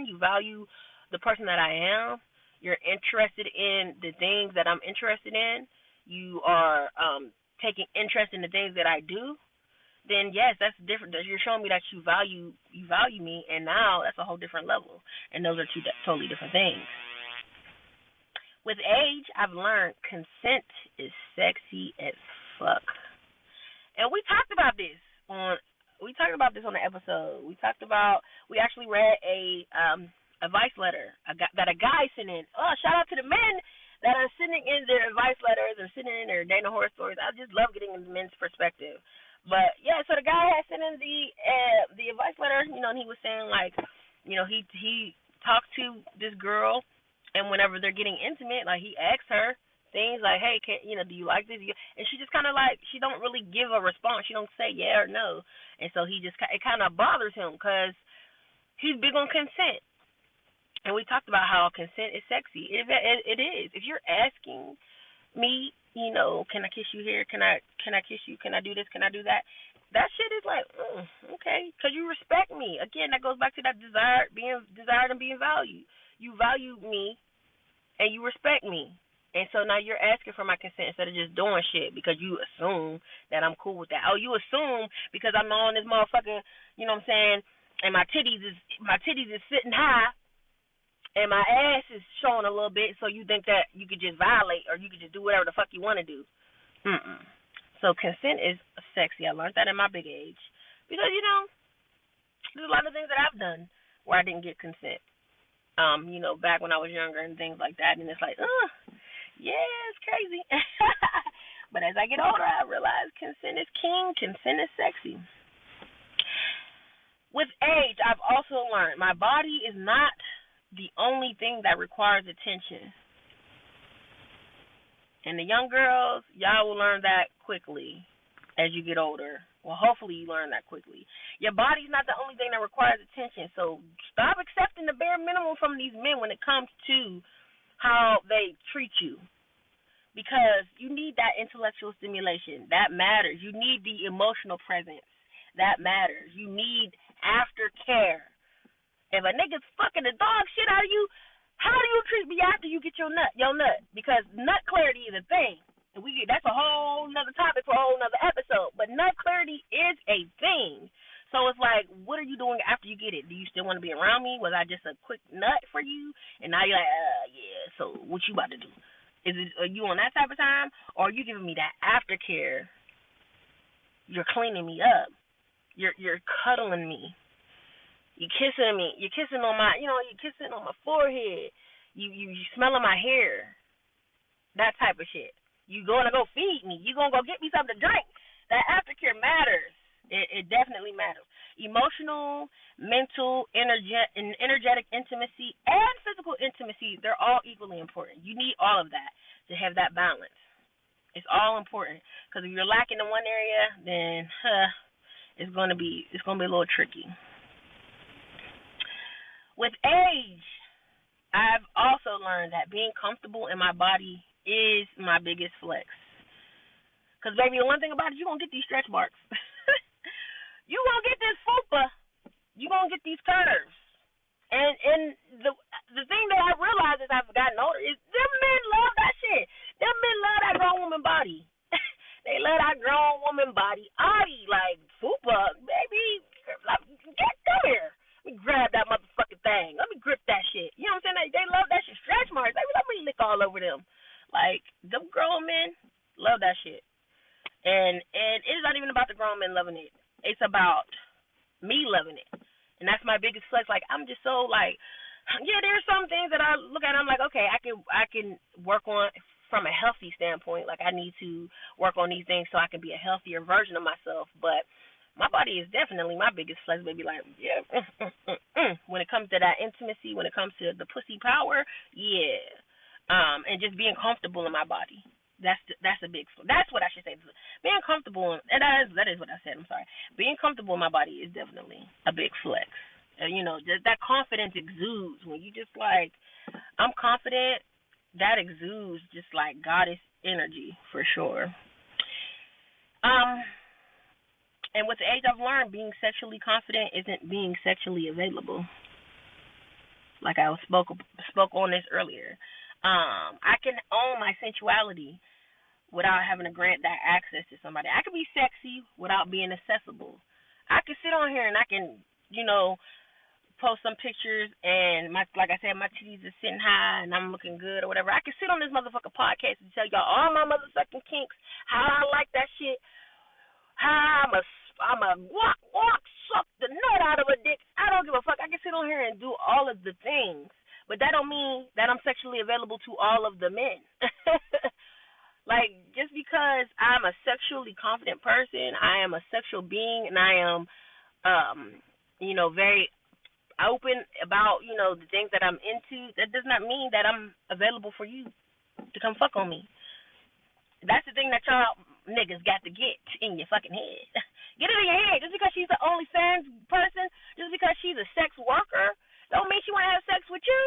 you value the person that I am, you're interested in the things that I'm interested in, you are taking interest in the things that I do, then yes, that's different. You're showing me that you value me, and now that's a whole different level. And those are two totally different things. With age, I've learned consent is sexy as fuck. And we talked about this on the episode. We actually read a advice letter that a guy sent in. Oh, shout out to the men that are sending in their advice letters and sending in their Dana horror stories. I just love getting the men's perspective. But yeah, so the guy had sent in the advice letter, and he was saying like, he talks to this girl, and whenever they're getting intimate, like he asks her things like, hey, do you like this? And she just kind of like, she don't really give a response. She don't say yeah or no, and so it kind of bothers him because he's big on consent. And we talked about how consent is sexy. It is. If you're asking me, can I kiss you here? Can I kiss you? Can I do this? Can I do that? That shit is like, okay, because you respect me. Again, that goes back to that being desired and being valued. You value me, and you respect me. And so now you're asking for my consent instead of just doing shit because you assume that I'm cool with that. Oh, you assume because I'm on this motherfucker, you know what I'm saying, and my titties is sitting high, and my ass is showing a little bit, so you think that you could just violate or you could just do whatever the fuck you want to do. So consent is sexy. I learned that in my big age because there's a lot of things that I've done where I didn't get consent. Back when I was younger and things like that, and it's like, yeah, it's crazy. But as I get older, I realize consent is king. Consent is sexy. With age, I've also learned my body is not the only thing that requires attention. And the young girls, y'all will learn that quickly as you get older. Well, hopefully you learn that quickly. Your body's not the only thing that requires attention. So stop accepting the bare minimum from these men when it comes to how they treat you. Because you need that intellectual stimulation. That matters. You need the emotional presence. That matters. You need aftercare. If a nigga's fucking the dog shit out of you, how do you treat me after you get your nut? Because nut clarity is a thing. And that's a whole nother topic for a whole nother episode. But nut clarity is a thing. So it's like, what are you doing after you get it? Do you still want to be around me? Was I just a quick nut for you? And now you're like, yeah, so what you about to do? Are you on that type of time? Or are you giving me that aftercare? You're cleaning me up. You're cuddling me. You kissing me. You're kissing on my, you're kissing on my forehead. You smelling my hair. That type of shit. You gonna go feed me. You gonna go get me something to drink. That aftercare matters. It definitely matters. Emotional, mental, energetic intimacy, and physical intimacy, they're all equally important. You need all of that to have that balance. It's all important. Because if you're lacking in one area, then it's gonna be a little tricky. With age, I've also learned that being comfortable in my body is my biggest flex. Because, baby, the one thing about it, you're going to get these stretch marks. You're going to get this fupa. You're going to get these curves. And the thing that I realized as I've gotten older is them men love that shit. Them men love that grown woman body. They love that grown woman body. Like, fupa, baby, come here. Let me grab that motherfucking thing. Let me grip that shit. You know what I'm saying? They love that shit. Stretch marks. Baby, let me lick all over them. Like, them grown men love that shit. And it's not even about the grown men loving it. It's about me loving it. And that's my biggest flex. Like, I'm just so, like, yeah, there's some things that I look at and I'm like, okay, I can work on from a healthy standpoint. Like, I need to work on these things so I can be a healthier version of myself. But my body is definitely my biggest flex, baby. Like, yeah, when it comes to that intimacy, when it comes to the pussy power, yeah. And just being comfortable in my body. That's a big. That's what I should say. Being comfortable, and that is what I said. I'm sorry. Being comfortable in my body is definitely a big flex. Just that confidence exudes when you just like, I'm confident. That exudes just like goddess energy for sure. And with the age I've learned, being sexually confident isn't being sexually available. Like I spoke on this earlier. I can own my sensuality without having to grant that access to somebody. I can be sexy without being accessible. I can sit on here and I can, post some pictures and like I said, my titties are sitting high and I'm looking good or whatever. I can sit on this motherfucking podcast and tell y'all all my motherfucking kinks, how I like that shit, how I'm a walk, suck the nut out of a dick. I don't give a fuck. I can sit on here and do all of the things. But that don't mean that I'm sexually available to all of the men. Like, just because I'm a sexually confident person, I am a sexual being, and I am, very open about, the things that I'm into, that does not mean that I'm available for you to come fuck on me. That's the thing that y'all niggas got to get in your fucking head. Get it in your head. Just because she's the OnlyFans person, just because she's a sex worker, don't mean she want to have sex with you.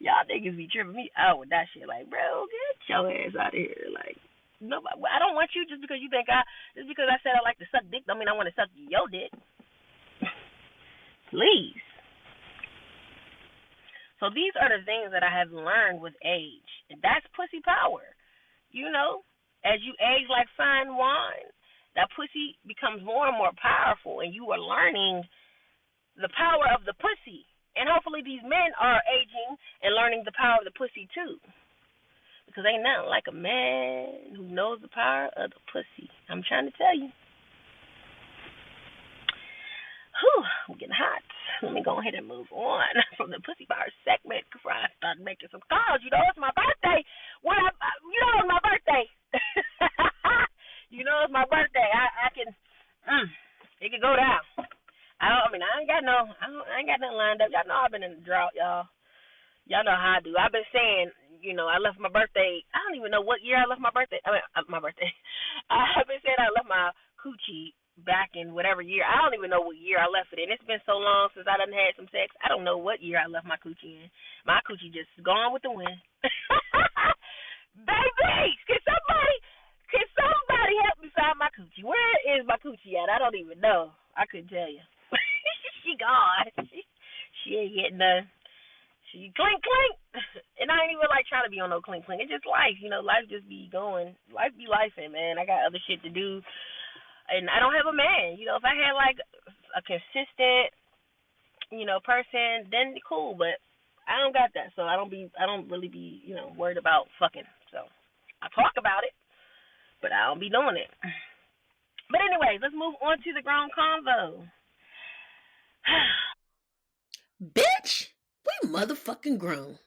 Y'all niggas be tripping me out with that shit. Like, bro, get your ass out of here. Like, nobody, I don't want you just because you think just because I said I like to suck dick, don't mean I want to suck your dick. Please. So these are the things that I have learned with age. And that's pussy power. As you age like fine wine, that pussy becomes more and more powerful, and you are learning the power of the pussy. And hopefully these men are aging and learning the power of the pussy too. Because ain't nothing like a man who knows the power of the pussy. I'm trying to tell you. Whew, I'm getting hot. Let me go ahead and move on from the pussy power segment before I start making some calls. It's my birthday. It's my birthday. It's my birthday. I can, it can go down. I ain't got nothing lined up. Y'all know I've been in the drought, y'all. Y'all know how I do. I've been saying, I left my birthday. I don't even know what year I left my birthday. My birthday. I've been saying I left my coochie back in whatever year. I don't even know what year I left it in. It's been so long since I done had some sex. I don't know what year I left my coochie in. My coochie just gone with the wind. Baby, can somebody help me find my coochie? Where is my coochie at? I don't even know. I couldn't tell you. She gone. She ain't getting none. She clink clink. And I ain't even trying to be on no clink clink. It's just life, life just be going. Life be lifing, man. I got other shit to do. And I don't have a man. If I had a consistent, person, then cool, but I don't got that. So I don't really be, worried about fucking. So I talk about it, but I don't be doing it. But anyways, let's move on to the grown convo. Bitch, we motherfucking grown.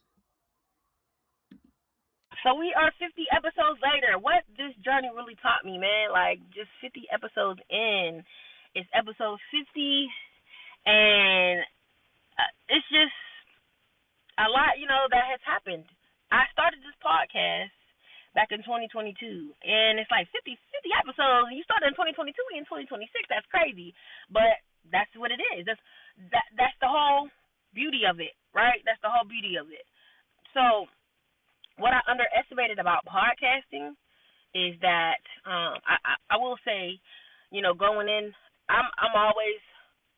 So we are 50 episodes later. What this journey really taught me, man, like just 50 episodes in, it's episode 50, and it's just a lot, that has happened. I started this podcast back in 2022, and it's like 50 episodes, and you started in 2022, we in 2026. That's crazy, but that's what it is. That's the whole beauty of it, right? That's the whole beauty of it. So what I underestimated about podcasting is that I will say, going in, I'm always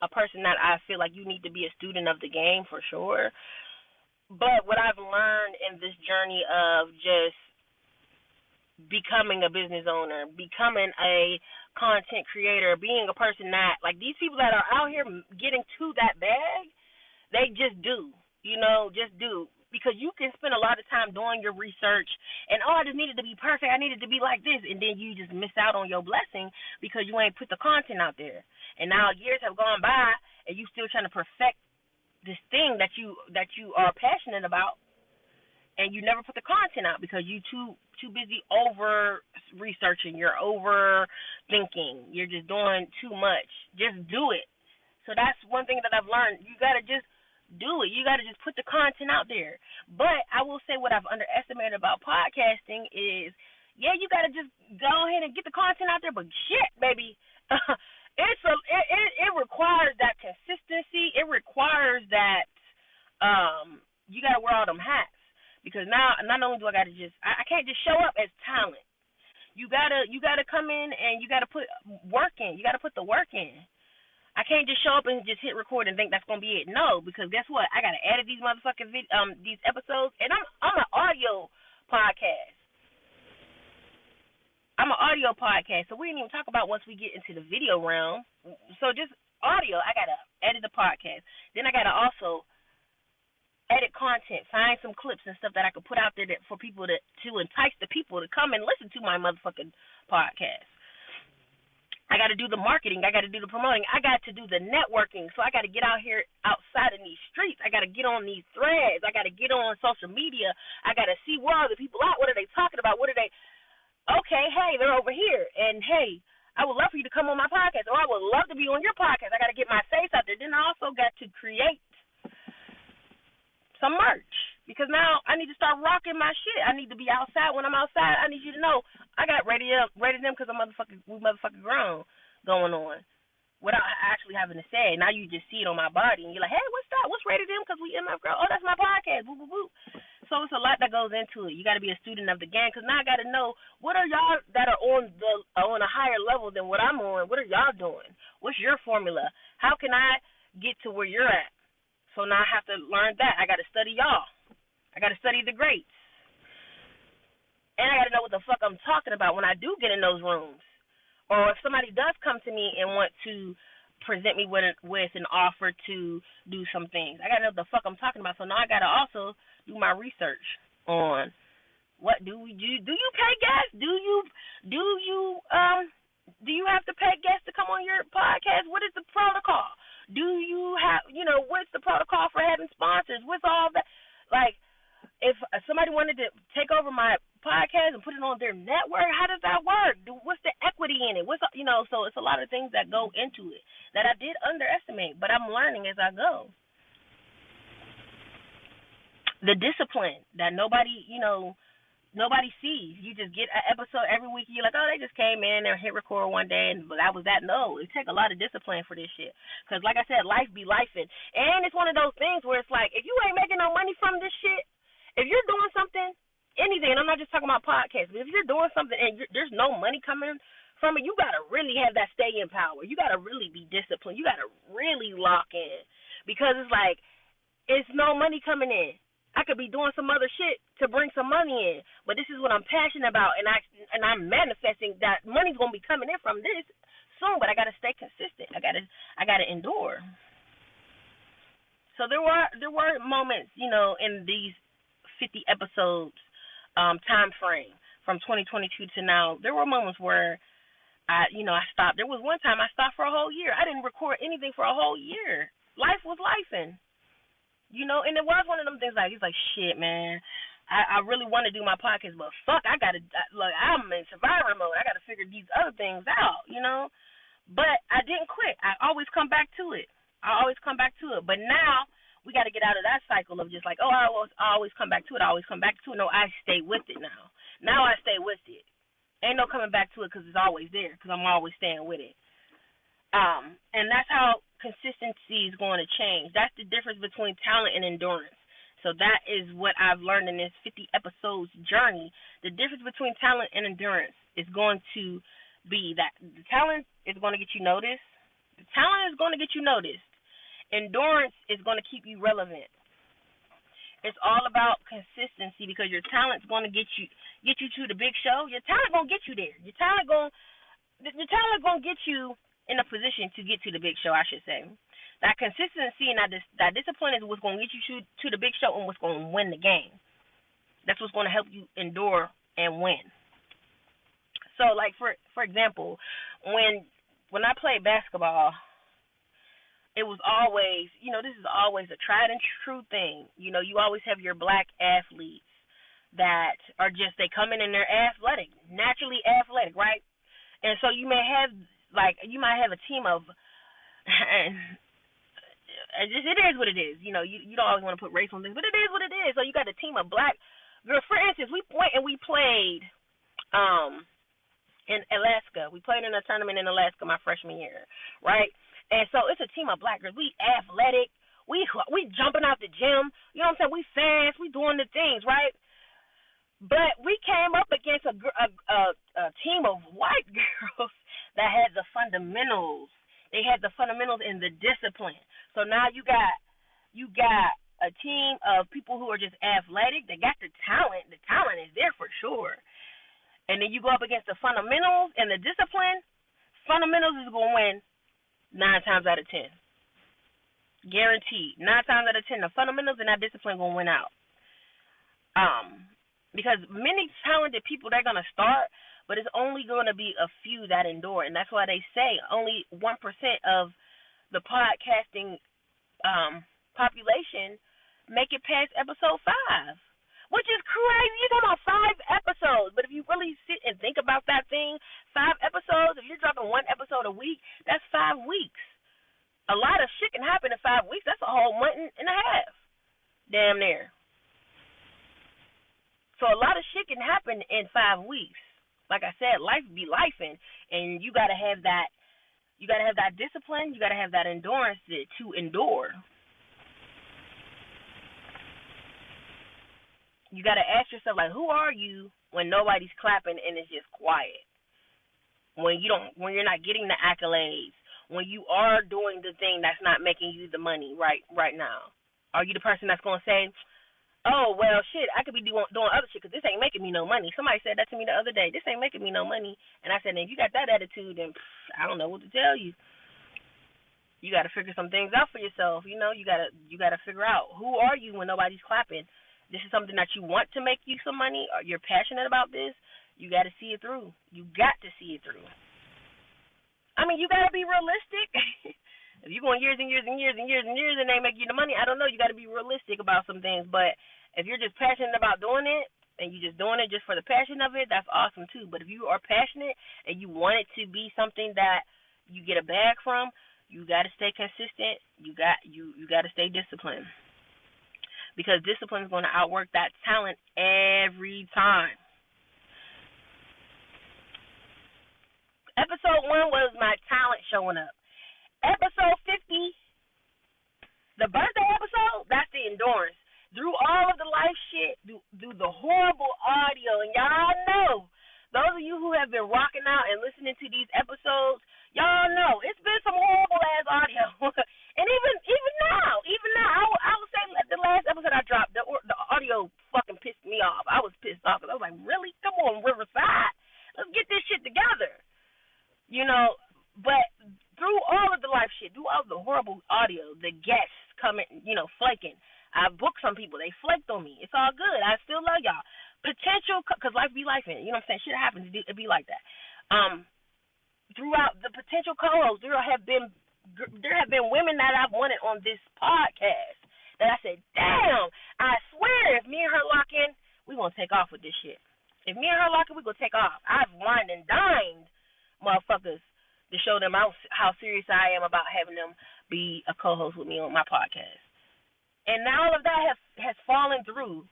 a person that I feel like you need to be a student of the game for sure. But what I've learned in this journey of just becoming a business owner, becoming a content creator, being a person that, like, these people that are out here getting to that bag, they just do, just do. Because you can spend a lot of time doing your research and, I just needed to be perfect. I needed to be like this. And then you just miss out on your blessing because you ain't put the content out there. And now years have gone by and you still trying to perfect this thing that you are passionate about, and you never put the content out because you too busy over researching. You're overthinking. You're just doing too much. Just do it. So that's one thing that I've learned. You got to just do it. You got to just put the content out there. But I will say what I've underestimated about podcasting is, yeah, you got to just go ahead and get the content out there, but shit, baby, it requires that consistency. It requires that you got to wear all them hats, because now not only do I got to I can't just show up as talent. You got to come in and you got to put work in. You got to put the work in. I can't just show up and just hit record and think that's gonna be it. No, because guess what? I gotta edit these motherfucking these episodes, and I'm an audio podcast. I'm an audio podcast, so we didn't even talk about once we get into the video realm. So just audio, I gotta edit the podcast. Then I gotta also edit content, find some clips and stuff that I could put out there for people to entice the people to come and listen to my motherfucking podcast. I got to do the marketing. I got to do the promoting. I got to do the networking. So I got to get out here outside in these streets. I got to get on these threads. I got to get on social media. I got to see where are the people at. What are they talking about? What are they? Okay, hey, they're over here. And, hey, I would love for you to come on my podcast, or I would love to be on your podcast. I got to get my face out there. Then I also got to create some merch, because now I need to start rocking my shit. I need to be outside. When I'm outside, I need you to know I got ready them because we motherfucking grown going on without actually having to say it. Now you just see it on my body and you're like, hey, what's that? What's ready them? Because we MF girl. Oh, that's my podcast. Boo, boo, boo. So it's a lot that goes into it. You got to be a student of the game, because now I got to know, what are y'all that are on a higher level than what I'm on? What are y'all doing? What's your formula? How can I get to where you're at? So now I have to learn that. I got to study y'all. I got to study the greats. And I got to know what the fuck I'm talking about when I do get in those rooms. Or if somebody does come to me and want to present me with an offer to do some things, I got to know what the fuck I'm talking about. So now I got to also do my research on what do we do. Do you pay guests? Do you have to pay guests to come on your podcast? What is the protocol? Do you have, what's the protocol for having sponsors? What's all that? Like, if somebody wanted to take over my podcast and put it on their network, how does that work? What's the equity in it? So it's a lot of things that go into it that I did underestimate, but I'm learning as I go. The discipline that nobody sees. You just get an episode every week. You're like, oh, they just came in and hit record one day, and that was that. No, it takes a lot of discipline for this shit. Because, like I said, life be lifing. And it's one of those things where it's like, if you ain't making no money from this shit, if you're doing something, anything, and I'm not just talking about podcasts, but if you're doing something and there's no money coming from it, you got to really have that staying power. You got to really be disciplined. You got to really lock in. Because it's like, it's no money coming in. I could be doing some other shit to bring some money in, but this is what I'm passionate about, and I'm manifesting that money's gonna be coming in from this soon. But I gotta stay consistent. I gotta endure. So there were moments, in these 50 episodes time frame from 2022 to now. There were moments where I stopped. There was one time I stopped for a whole year. I didn't record anything for a whole year. Life was lifing. And it was one of them things like, it's like, shit, man, I really want to do my podcast, but fuck, look, I'm in survivor mode. I got to figure these other things out, But I didn't quit. I always come back to it. But now we got to get out of that cycle of just like, oh, I always come back to it. No, I stay with it now. Now I stay with it. Ain't no coming back to it because it's always there because I'm always staying with it. And that's how consistency is going to change. That's the difference between talent and endurance. So that is what I've learned in this 50 episodes journey. The difference between talent and endurance is going to be that the talent is going to get you noticed. Endurance is going to keep you relevant. It's all about consistency because your talent's going to get you to the big show. Your talent going to get you there. Your talent going to get you in a position to get to the big show, I should say. That consistency and that discipline is what's going to get you to the big show and what's going to win the game. That's what's going to help you endure and win. So, like, for example, when I played basketball, it was always, this is always a tried and true thing. You always have your black athletes that are just, they come in and they're athletic, naturally athletic, right? And so you might have a team of, it is what it is. You don't always want to put race on things, but it is what it is. So you got a team of black girls. For instance, we played in Alaska. We played in a tournament in Alaska my freshman year, right? And so it's a team of black girls. We athletic. We jumping out the gym. You know what I'm saying? We fast. We doing the things, right? But we came up against a team of white girls that had the fundamentals. They had the fundamentals and the discipline. So now you got a team of people who are just athletic. They got the talent. The talent is there for sure. And then you go up against the fundamentals and the discipline. Fundamentals is going to win 9 times out of 10. Guaranteed. 9 times out of 10, the fundamentals and that discipline going to win out. Because many talented people, they're going to start, but it's only going to be a few that endure. And that's why they say only 1% of the podcasting population make it past episode 5, which is crazy. You're talking about 5 episodes. But if you really sit and think about that thing, 5 episodes, if you're dropping 1 episode a week, that's 5 weeks. A lot of shit can happen in 5 weeks. That's a whole month and a half. Damn near. So a lot of shit can happen in 5 weeks. Like I said, life be lifing, and you gotta have that. You gotta have that discipline. You gotta have that endurance to endure. You gotta ask yourself, like, who are you when nobody's clapping and it's just quiet? When you're not getting the accolades, when you are doing the thing that's not making you the money right now. Are you the person that's gonna say, oh, well, shit, I could be doing other shit because this ain't making me no money. Somebody said that to me the other day. This ain't making me no money. And I said, if you got that attitude, then I don't know what to tell you. You got to figure some things out for yourself. You got to figure out, who are you when nobody's clapping? This is something that you want to make you some money, or you're passionate about this. You got to see it through. You got to see it through. I mean, you got to be realistic. If you're going years and years and years and years and years and they make you the money, I don't know. You got to be realistic about some things. But if you're just passionate about doing it and you're just doing it just for the passion of it, that's awesome too. But if you are passionate and you want it to be something that you get a bag from, you got to stay consistent. You got to stay disciplined, because discipline is going to outwork that talent every time. Episode 1 was my talent showing up. Episode 50, the birthday episode, that's the endurance. Through all of the life shit, through the horrible audio, and y'all know, those of you who have been rocking out and listening to these episodes, y'all know it's been some horrible ass audio. And even now, I would say the last episode I dropped, the audio fucking pissed me off. I was pissed off because I was like, really? Come on, Riverside, let's get this shit together. But through all of the life shit, through all of the horrible audio, the guests coming, flaking. I booked some people. They flaked on me. It's all good. I still love y'all. Potential, because life be life in it. You know what I'm saying? Shit happens. It be like that. throughout the potential co-hosts, there have been women that I've wanted on this podcast that I said, damn, I swear if me and her lock in, we gonna take off with this shit. If me and her lock in, we gonna take off. I've wined and dined motherfuckers to show them how serious I am about having them be a co-host with me on my podcast. And now all of that has fallen through.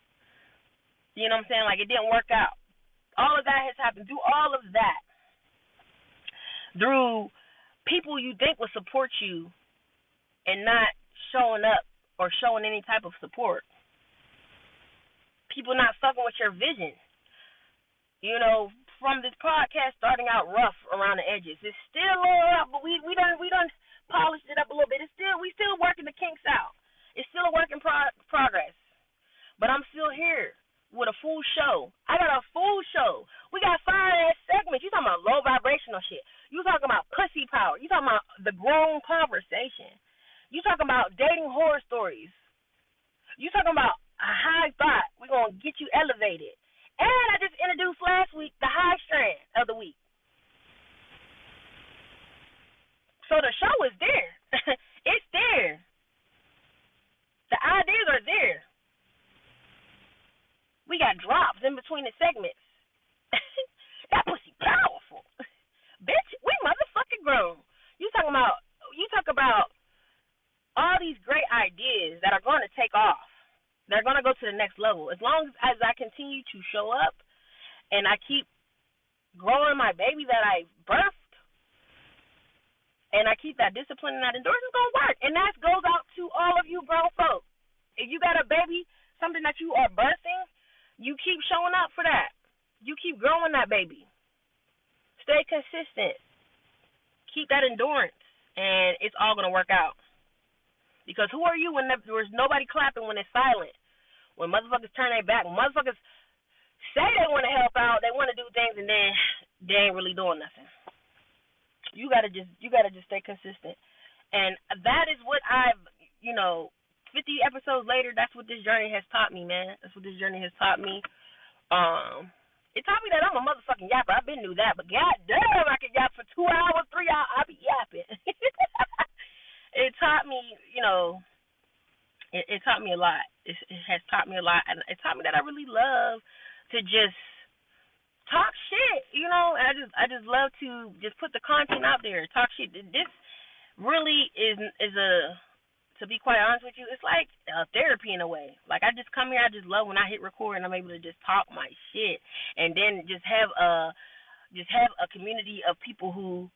You know what I'm saying? Like, it didn't work out. All of that has happened. Through all of that, through people you think will support you and not showing up or showing any type of support. People not fucking with your vision. You know, from this podcast starting out rough around the edges, it's still a little rough, but we done polished it up a little bit. We still working the kinks out. It's still a work in progress. But I'm still here with a full show. I got a full show. We got fire-ass segments. You talking about low vibrational shit. You talking about pussy power. You talking about the grown conversation. You talking about dating horror stories. You talking about a high thought. We're going to get you elevated. And I just introduced last week the high strand of the week. So the show is there. It's there. The ideas are there. We got drops in between the segments. That pussy powerful. Bitch, we motherfucking grown. You talk about all these great ideas that are going to take off. They're going to go to the next level. As long as I continue to show up and I keep growing my baby that I birthed, and I keep that discipline and that endurance, it's going to work. And that goes out to all of you grown folks. If you got a baby, something that you are birthing, you keep showing up for that. You keep growing that baby. Stay consistent. Keep that endurance, and it's all going to work out. Because who are you when there's nobody clapping when it's silent? When motherfuckers turn their back, when motherfuckers say they want to help out, they want to do things, and then they ain't really doing nothing. You gotta just stay consistent. And that is what 50 episodes later, that's what this journey has taught me, man. That's what this journey has taught me. It taught me that I'm a motherfucking yapper. I've been knew that, but goddamn, I can yap for 2 hours, 3 hours. I be yapping. It taught me, it taught me a lot. It has taught me a lot, and it taught me that I really love to just talk shit. And I just love to just put the content out there, talk shit. This really is a, to be quite honest with you, it's like therapy in a way. Like, I just come here, I just love when I hit record and I'm able to just talk my shit, and then just have a community of people who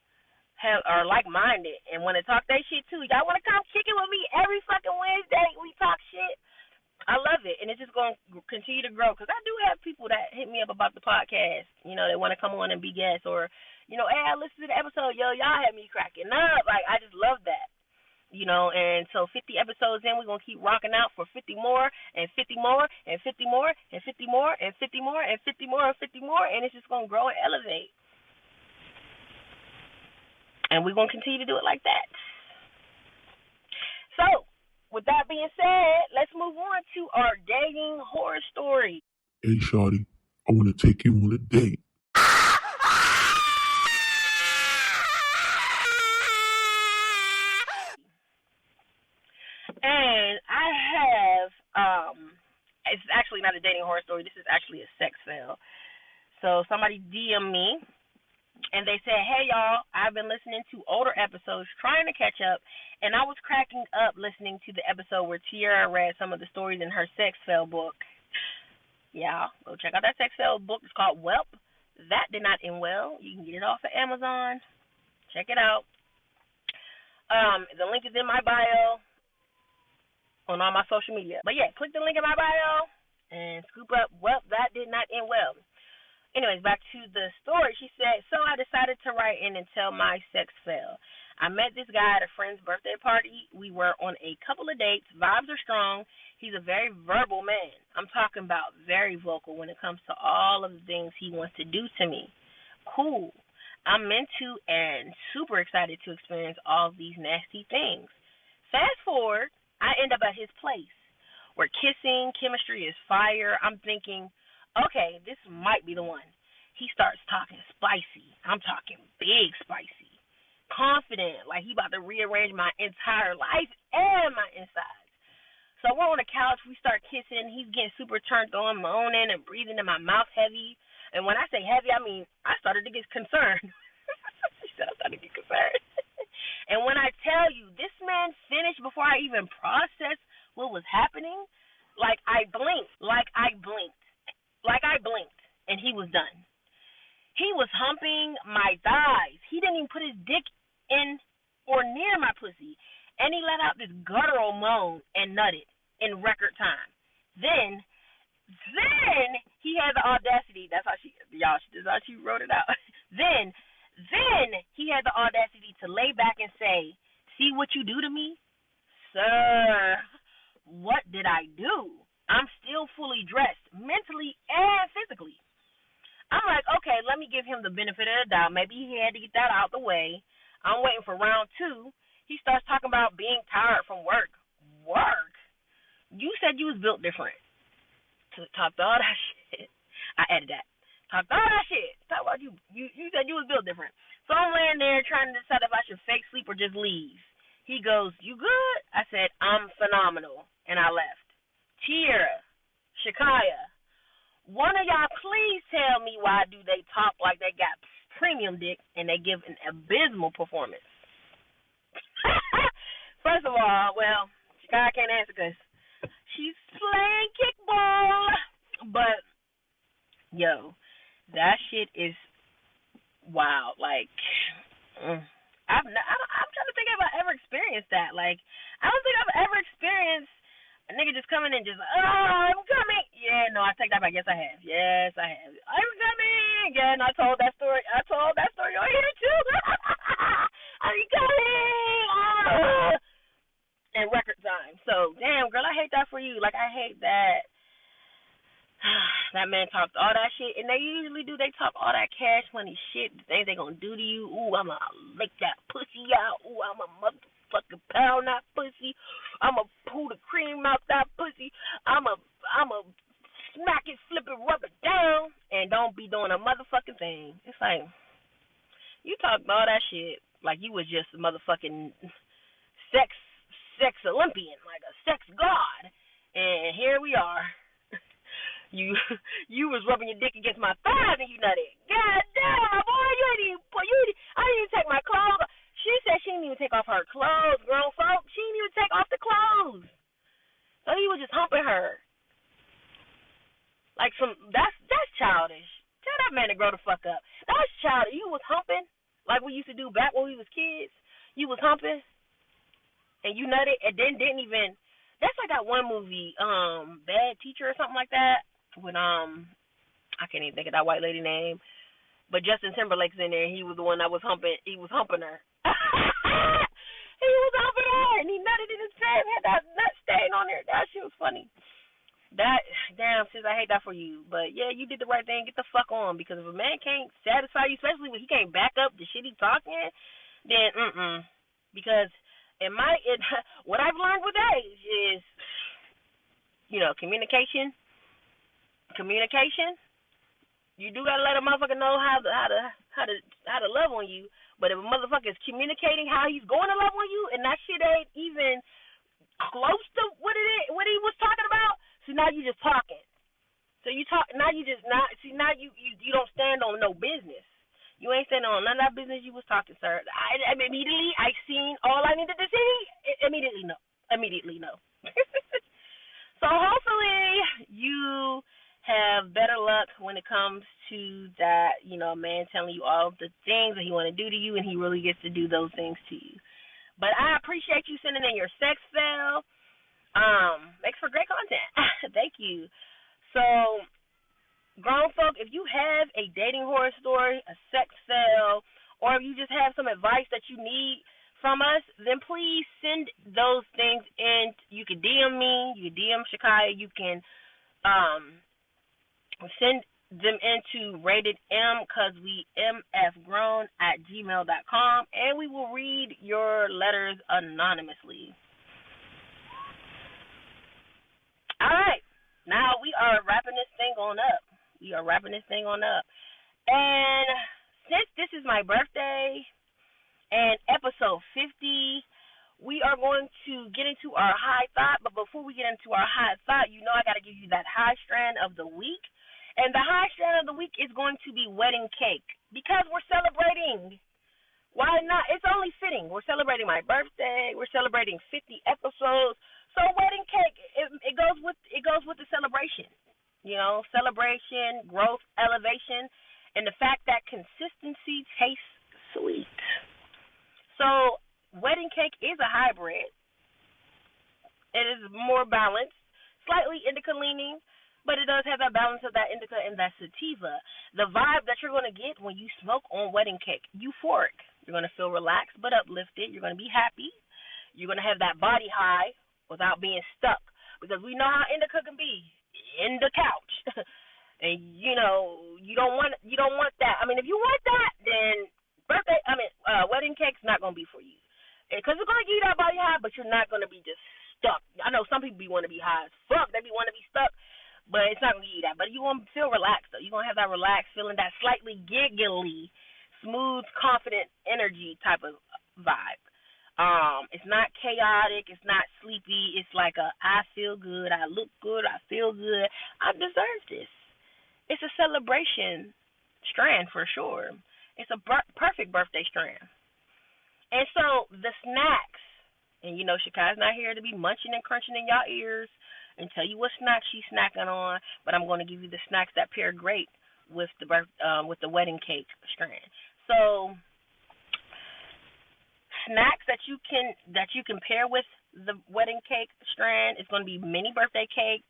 are like-minded and want to talk that shit too. Y'all want to come kick it with me every fucking Wednesday? We talk shit. I love it, and it's just going to continue to grow, because I do have people that hit me up about the podcast. They want to come on and be guests, or, hey, I listened to the episode. Yo, y'all had me cracking up. Like, I just love that. And so 50 episodes in, we're going to keep rocking out for 50 more, and 50 more, and 50 more, and 50 more, and 50 more, and 50 more, and 50 more, and it's just going to grow and elevate. And we're going to continue to do it like that. So, with that being said, let's move on to our dating horror story. Hey, shawty, I want to take you on a date. And I have, it's actually not a dating horror story. This is actually a sex fail. So somebody DM me, and they said, hey, y'all, I've been listening to older episodes, trying to catch up, and I was cracking up listening to the episode where Tierra read some of the stories in her sex fail book. Yeah, go check out that sex fail book. It's called Welp. That Did Not End Well. You can get it off of Amazon. Check it out. The link is in my bio on all my social media. But yeah, click the link in my bio and scoop up Welp. That Did Not End Well. Anyways, back to the story. She said, so I decided to write in and tell my sex fail. I met this guy at a friend's birthday party. We were on a couple of dates. Vibes are strong. He's a very verbal man. I'm talking about very vocal when it comes to all of the things he wants to do to me. Cool. I'm into and super excited to experience all of these nasty things. Fast forward, I end up at his place. We're kissing. Chemistry is fire. I'm thinking, okay, this might be the one. He starts talking spicy. I'm talking big spicy. confident, like he about to rearrange my entire life and my insides. So we're on the couch, we start kissing, he's getting super turned on, moaning and breathing in my mouth heavy. And when I say heavy, I mean I started to get concerned. She said I started to get concerned. And when I tell you, this man finished before I even processed what was happening, like I blinked, and he was done. He was humping my thighs. He didn't even put his dick in or near my pussy. And he let out this guttural moan and nutted in record time. Then he had the audacity. That's how she wrote it out. Then he had the audacity to lay back and say, "See what you do to me, sir? What did I do? I'm still fully dressed, mentally and physically." I'm like, okay, let me give him the benefit of the doubt. Maybe he had to get that out the way. I'm waiting for round 2. He starts talking about being tired from work. Work? You said you was built different. Talked all that shit. I added that. Talked all that shit. Talk about you. You said you was built different. So I'm laying there trying to decide if I should fake sleep or just leave. He goes, "You good?" I said, "I'm phenomenal." And I left. Tierra, Shakaya, one of y'all please tell me why do they talk like they got premium dick and they give an abysmal performance? First of all, well, Shakaya can't answer because she's playing kickball. But, yo, that shit is wild. Like, I'm trying to think if I ever experienced that. Like, I don't think I've ever experienced a nigga just coming and just, "Oh, I'm coming." Yeah, no, I take that back. Yes, I have. I'm coming. Yeah, and I told that story on here, too. I'm coming. Oh. In record time. So, damn, girl, I hate that for you. Like, I hate that. That man talked all that shit, and they usually do. They talk all that cash money shit, the things they gonna do to you. Ooh, I'ma lick that pussy out. Ooh, I'ma motherfucking pound that pussy. I'ma pull the cream out that pussy. I'ma smack it, flip it, rub it down, and don't be doing a motherfucking thing. It's like, you talked all that shit like you was just a motherfucking sex Olympian, like a sex god, and here we are. You was rubbing your dick against my thighs and you nutted. God damn, my boy, I didn't even take my clothes off. She said she didn't even take off her clothes, grown folk. She didn't even take off the clothes. So he was just humping her. Like that's childish. Tell that man to grow the fuck up. That's childish. You was humping like we used to do back when we was kids. You was humping and you nutted and then didn't even. That's like that one movie, Bad Teacher or something like that. When I can't even think of that white lady name, but Justin Timberlake's in there. He was the one that was humping. He was humping her. He was humping her, and he nutted in his pants. Had that nut stain on there. That shit was funny. That damn sis, I hate that for you. But yeah, you did the right thing. Get the fuck on, because if a man can't satisfy you, especially when he can't back up the shit he's talking, then because what I've learned with age is, communication. You do gotta let a motherfucker know how to love on you. But if a motherfucker is communicating how he's going to love on you, and that shit ain't even close to what he was talking about, so now you just talking. So you talk now. You just not see now. You don't stand on no business. You ain't standing on none of that business you was talking, sir. I immediately I seen all I needed to see. Immediately no. So hopefully you have better luck when it comes to that, a man telling you all the things that he want to do to you, and he really gets to do those things to you. But I appreciate you sending in your sex fail. Makes for great content. Thank you. So, grown folk, if you have a dating horror story, a sex fail, or if you just have some advice that you need from us, then please send those things in. You can DM me, you can DM Shakaya, you can send them into ratedmcausewe.mfgrown@gmail.com, and we will read your letters anonymously. All right, now we are wrapping this thing on up. And since this is my birthday, And episode 50, we are going to get into our high thought. But before we get into our high thought, you know I got to give you that high strand of the week. And the high strand of the week is going to be wedding cake because we're celebrating. Why not? It's only fitting. We're celebrating my birthday. We're celebrating 50 episodes. So wedding cake, it goes with the celebration. You know, celebration, growth, elevation, and the fact that consistency tastes sweet. So wedding cake is a hybrid. It is more balanced, slightly indica leaning, but it does have that balance of that indica and that sativa. The vibe that you're going to get when you smoke on wedding cake, euphoric. You're going to feel relaxed but uplifted. You're going to be happy. You're going to have that body high without being stuck, because we know how indica can be in the couch. And you know, you don't want that. I mean, if you want that, then wedding cake's not going to be for you, because it's going to give you that body high, but you're not going to be just stuck. I know some people want to be high as fuck. They want to be stuck, but it's not going to give you that. But you want to feel relaxed, though. You're going to have that relaxed feeling, that slightly giggly, smooth, confident energy type of vibe. It's not chaotic. It's not sleepy. It's like I feel good. I look good. I feel good. I deserve this. It's a celebration strand for sure. It's a perfect birthday strand. And so the snacks, and you know Shakai's not here to be munching and crunching in y'all ears and tell you what snacks she's snacking on, but I'm going to give you the snacks that pair great with the wedding cake strand. So snacks that you can pair with the wedding cake strand is going to be mini birthday cake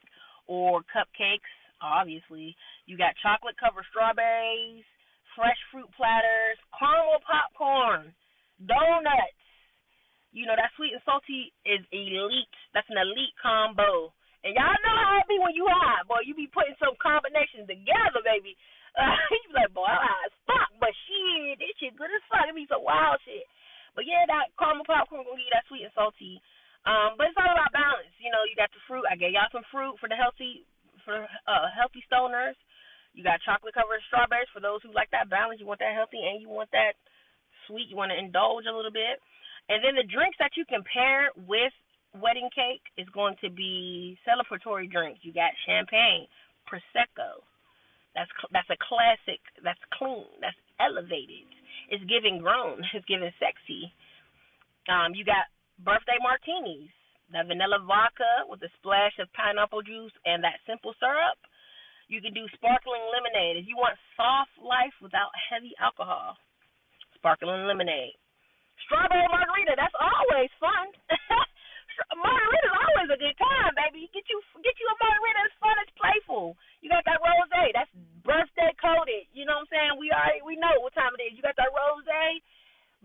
or cupcakes. Obviously, you got chocolate covered strawberries, fresh fruit platters, caramel popcorn, donuts. You know, that sweet and salty is elite. That's an elite combo. And y'all know how it be when you high, boy. You be putting some combinations together, baby. You be like, boy, I'm high as fuck, but shit, this shit good as fuck. It be some wild shit. But yeah, that caramel popcorn gonna give you that sweet and salty. But it's all about balance. You know, you got the fruit. I gave y'all some fruit for the healthy stoners. You got chocolate covered strawberries for those who like that balance. You want that healthy and you want that sweet. You want to indulge a little bit. And then the drinks that you can pair with wedding cake is going to be celebratory drinks. You got champagne, prosecco. That's a classic. That's clean. That's elevated. It's giving grown. It's giving sexy. You got birthday martinis. That vanilla vodka with a splash of pineapple juice and that simple syrup. You can do sparkling lemonade. If you want soft life without heavy alcohol, sparkling lemonade. Strawberry margarita, that's always fun. Margarita's always a good time, baby. Get you a margarita that's fun, it's playful. You got that rosé, that's birthday coated. You know what I'm saying? We know what time it is. You got that rosé,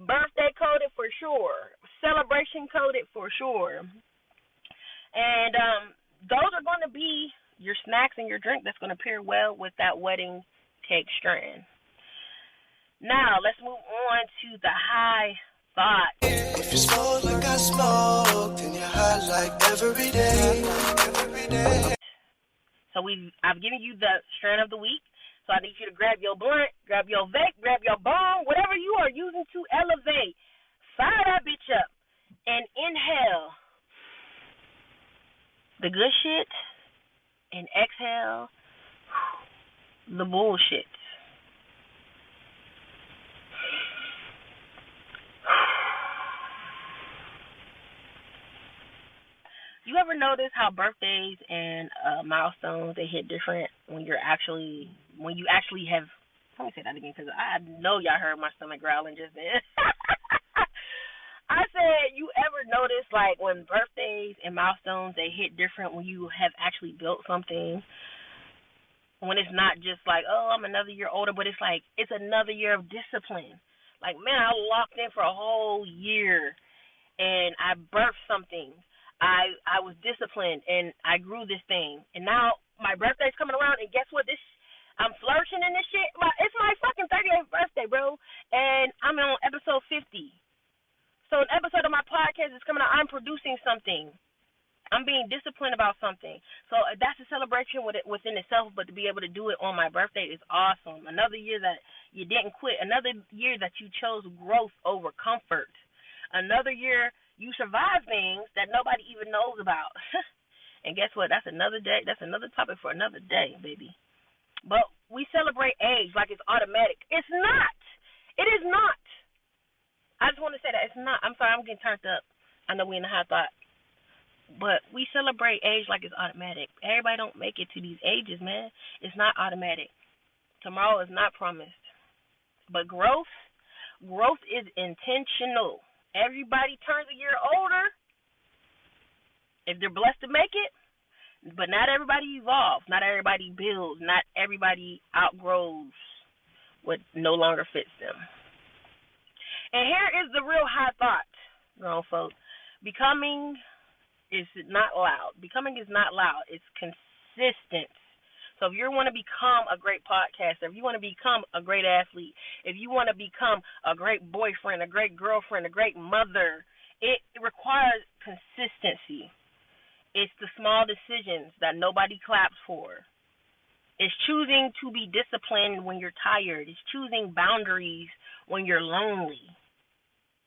birthday coated for sure. Celebration coated for sure. And those are going to be your snacks and your drink that's going to pair well with that wedding cake strand. Now, let's move on to the high thought. If you smoke like I smoke, then you're hot like every day. So I've given you the strand of the week. So I need you to grab your blunt, grab your vape, grab your bong, whatever you are using to elevate. Fire that bitch up and inhale the good shit and exhale the bullshit. You ever notice how birthdays and milestones, they hit different when you actually have, let me say that again because I know y'all heard my stomach growling just then. I said, you ever notice like when birthdays and milestones, they hit different when you have actually built something? When it's not just like, oh, I'm another year older, but it's like it's another year of discipline. Like, man, I locked in for a whole year and I birthed something. I was disciplined and I grew this thing. And now my birthday's coming around and guess what? I'm flourishing in this shit. It's my fucking 38th birthday, bro. And I'm on episode 50. So an episode of my podcast is coming out. I'm producing something. I'm being disciplined about something. So that's a celebration accomplishment within itself, but to be able to do it on my birthday is awesome. Another year that you didn't quit. Another year that you chose growth over comfort. Another year you survived things that nobody even knows about. And guess what? That's another day. That's another topic for another day, baby. But we celebrate age like it's automatic. It's not. It is not. I just want to say that it's not. I'm sorry, I'm getting turned up. I know we in the high thought. But we celebrate age like it's automatic. Everybody don't make it to these ages, man. It's not automatic. Tomorrow is not promised. But growth is intentional. Everybody turns a year older if they're blessed to make it. But not everybody evolves. Not everybody builds. Not everybody outgrows what no longer fits them. And here is the real high thought, grown folks. Becoming is not loud. Becoming is not loud. It's consistent. So if you want to become a great podcaster, if you want to become a great athlete, if you want to become a great boyfriend, a great girlfriend, a great mother, it requires consistency. It's the small decisions that nobody claps for. It's choosing to be disciplined when you're tired. It's choosing boundaries when you're lonely.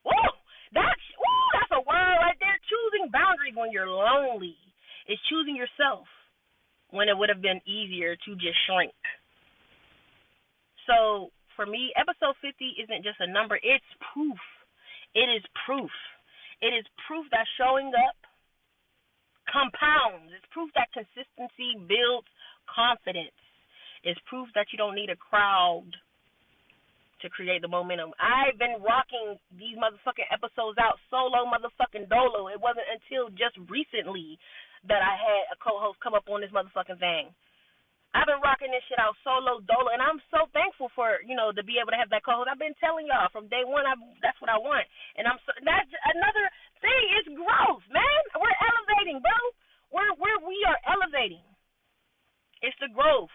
Woo! That's a word right there. Choosing boundaries when you're lonely. It's choosing yourself when it would have been easier to just shrink. So for me, episode 50 isn't just a number. It's proof. It is proof. It is proof that showing up compounds. It's proof that consistency builds confidence. It's proof that you don't need a crowd to create the momentum. I've been rocking these motherfucking episodes out solo motherfucking dolo. It wasn't until just recently that I had a co-host come up on this motherfucking thing. I've been rocking this shit out solo dolo, and I'm so thankful for, to be able to have that co-host. I've been telling y'all from day one, that's what I want. And that's another thing is growth, man. We're elevating, bro. We are elevating. It's the growth.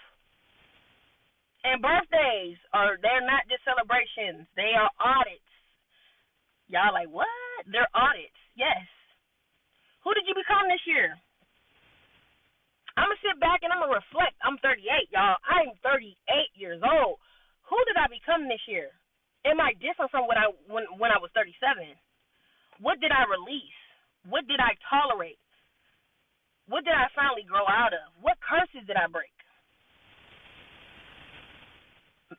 And birthdays they're not just celebrations. They are audits. Y'all like, what? They're audits. Yes. Who did you become this year? I'm going to sit back and I'm going to reflect. I'm 38, y'all. I'm 38 years old. Who did I become this year? Am I different from when I was 37? What did I release? What did I tolerate? What did I finally grow out of? What curses did I break?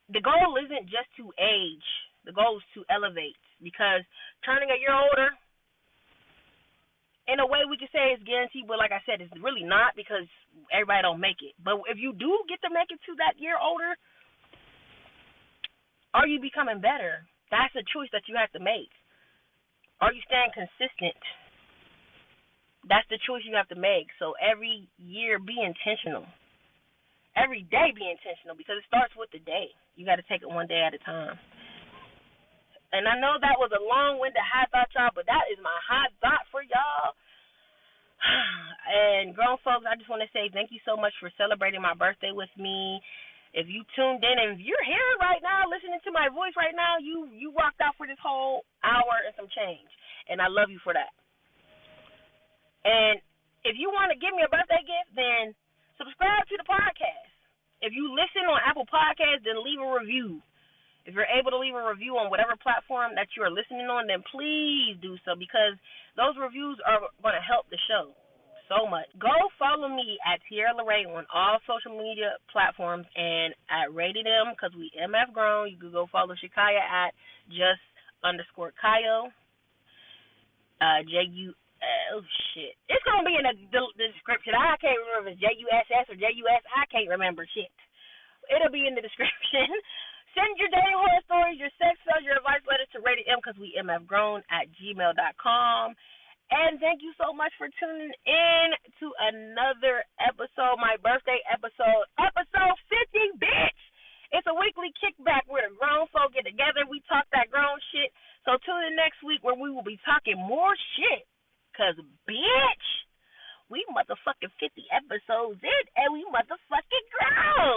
The goal isn't just to age. The goal is to elevate. Because turning a year older, in a way we could say it's guaranteed, but like I said, it's really not because everybody don't make it. But if you do get to make it to that year older, are you becoming better? That's a choice that you have to make. Are you staying consistent? That's the choice you have to make. So every year, be intentional. Every day be intentional because it starts with the day. You got to take it one day at a time. And I know that was a long-winded high thought, y'all, but that is my high thought for y'all. And grown folks, I just want to say thank you so much for celebrating my birthday with me. If you tuned in and if you're here right now, listening to my voice right now, you rocked out for this whole hour and some change. And I love you for that. And if you want to give me a birthday gift, then subscribe to the podcast. If you listen on Apple Podcasts, then leave a review. If you're able to leave a review on whatever platform that you are listening on, then please do so because those reviews are going to help the show so much. Go follow me at Tierra Laray on all social media platforms and at Rated M because we MF grown. You can go follow Shakaya at just_Kayo. Oh, shit. It's going to be in the description. I can't remember if it's JUSS or JUS. I can't remember shit. It'll be in the description. Send your dating horror stories, your sex spells, your advice letters to Rated M because we MFgrown at gmail.com. And thank you so much for tuning in to another episode, my birthday episode 50, bitch. It's a weekly kickback where the grown folk get together. We talk that grown shit. So tune in next week where we will be talking more shit. Because, bitch, we motherfucking 50 episodes in and we motherfucking grown.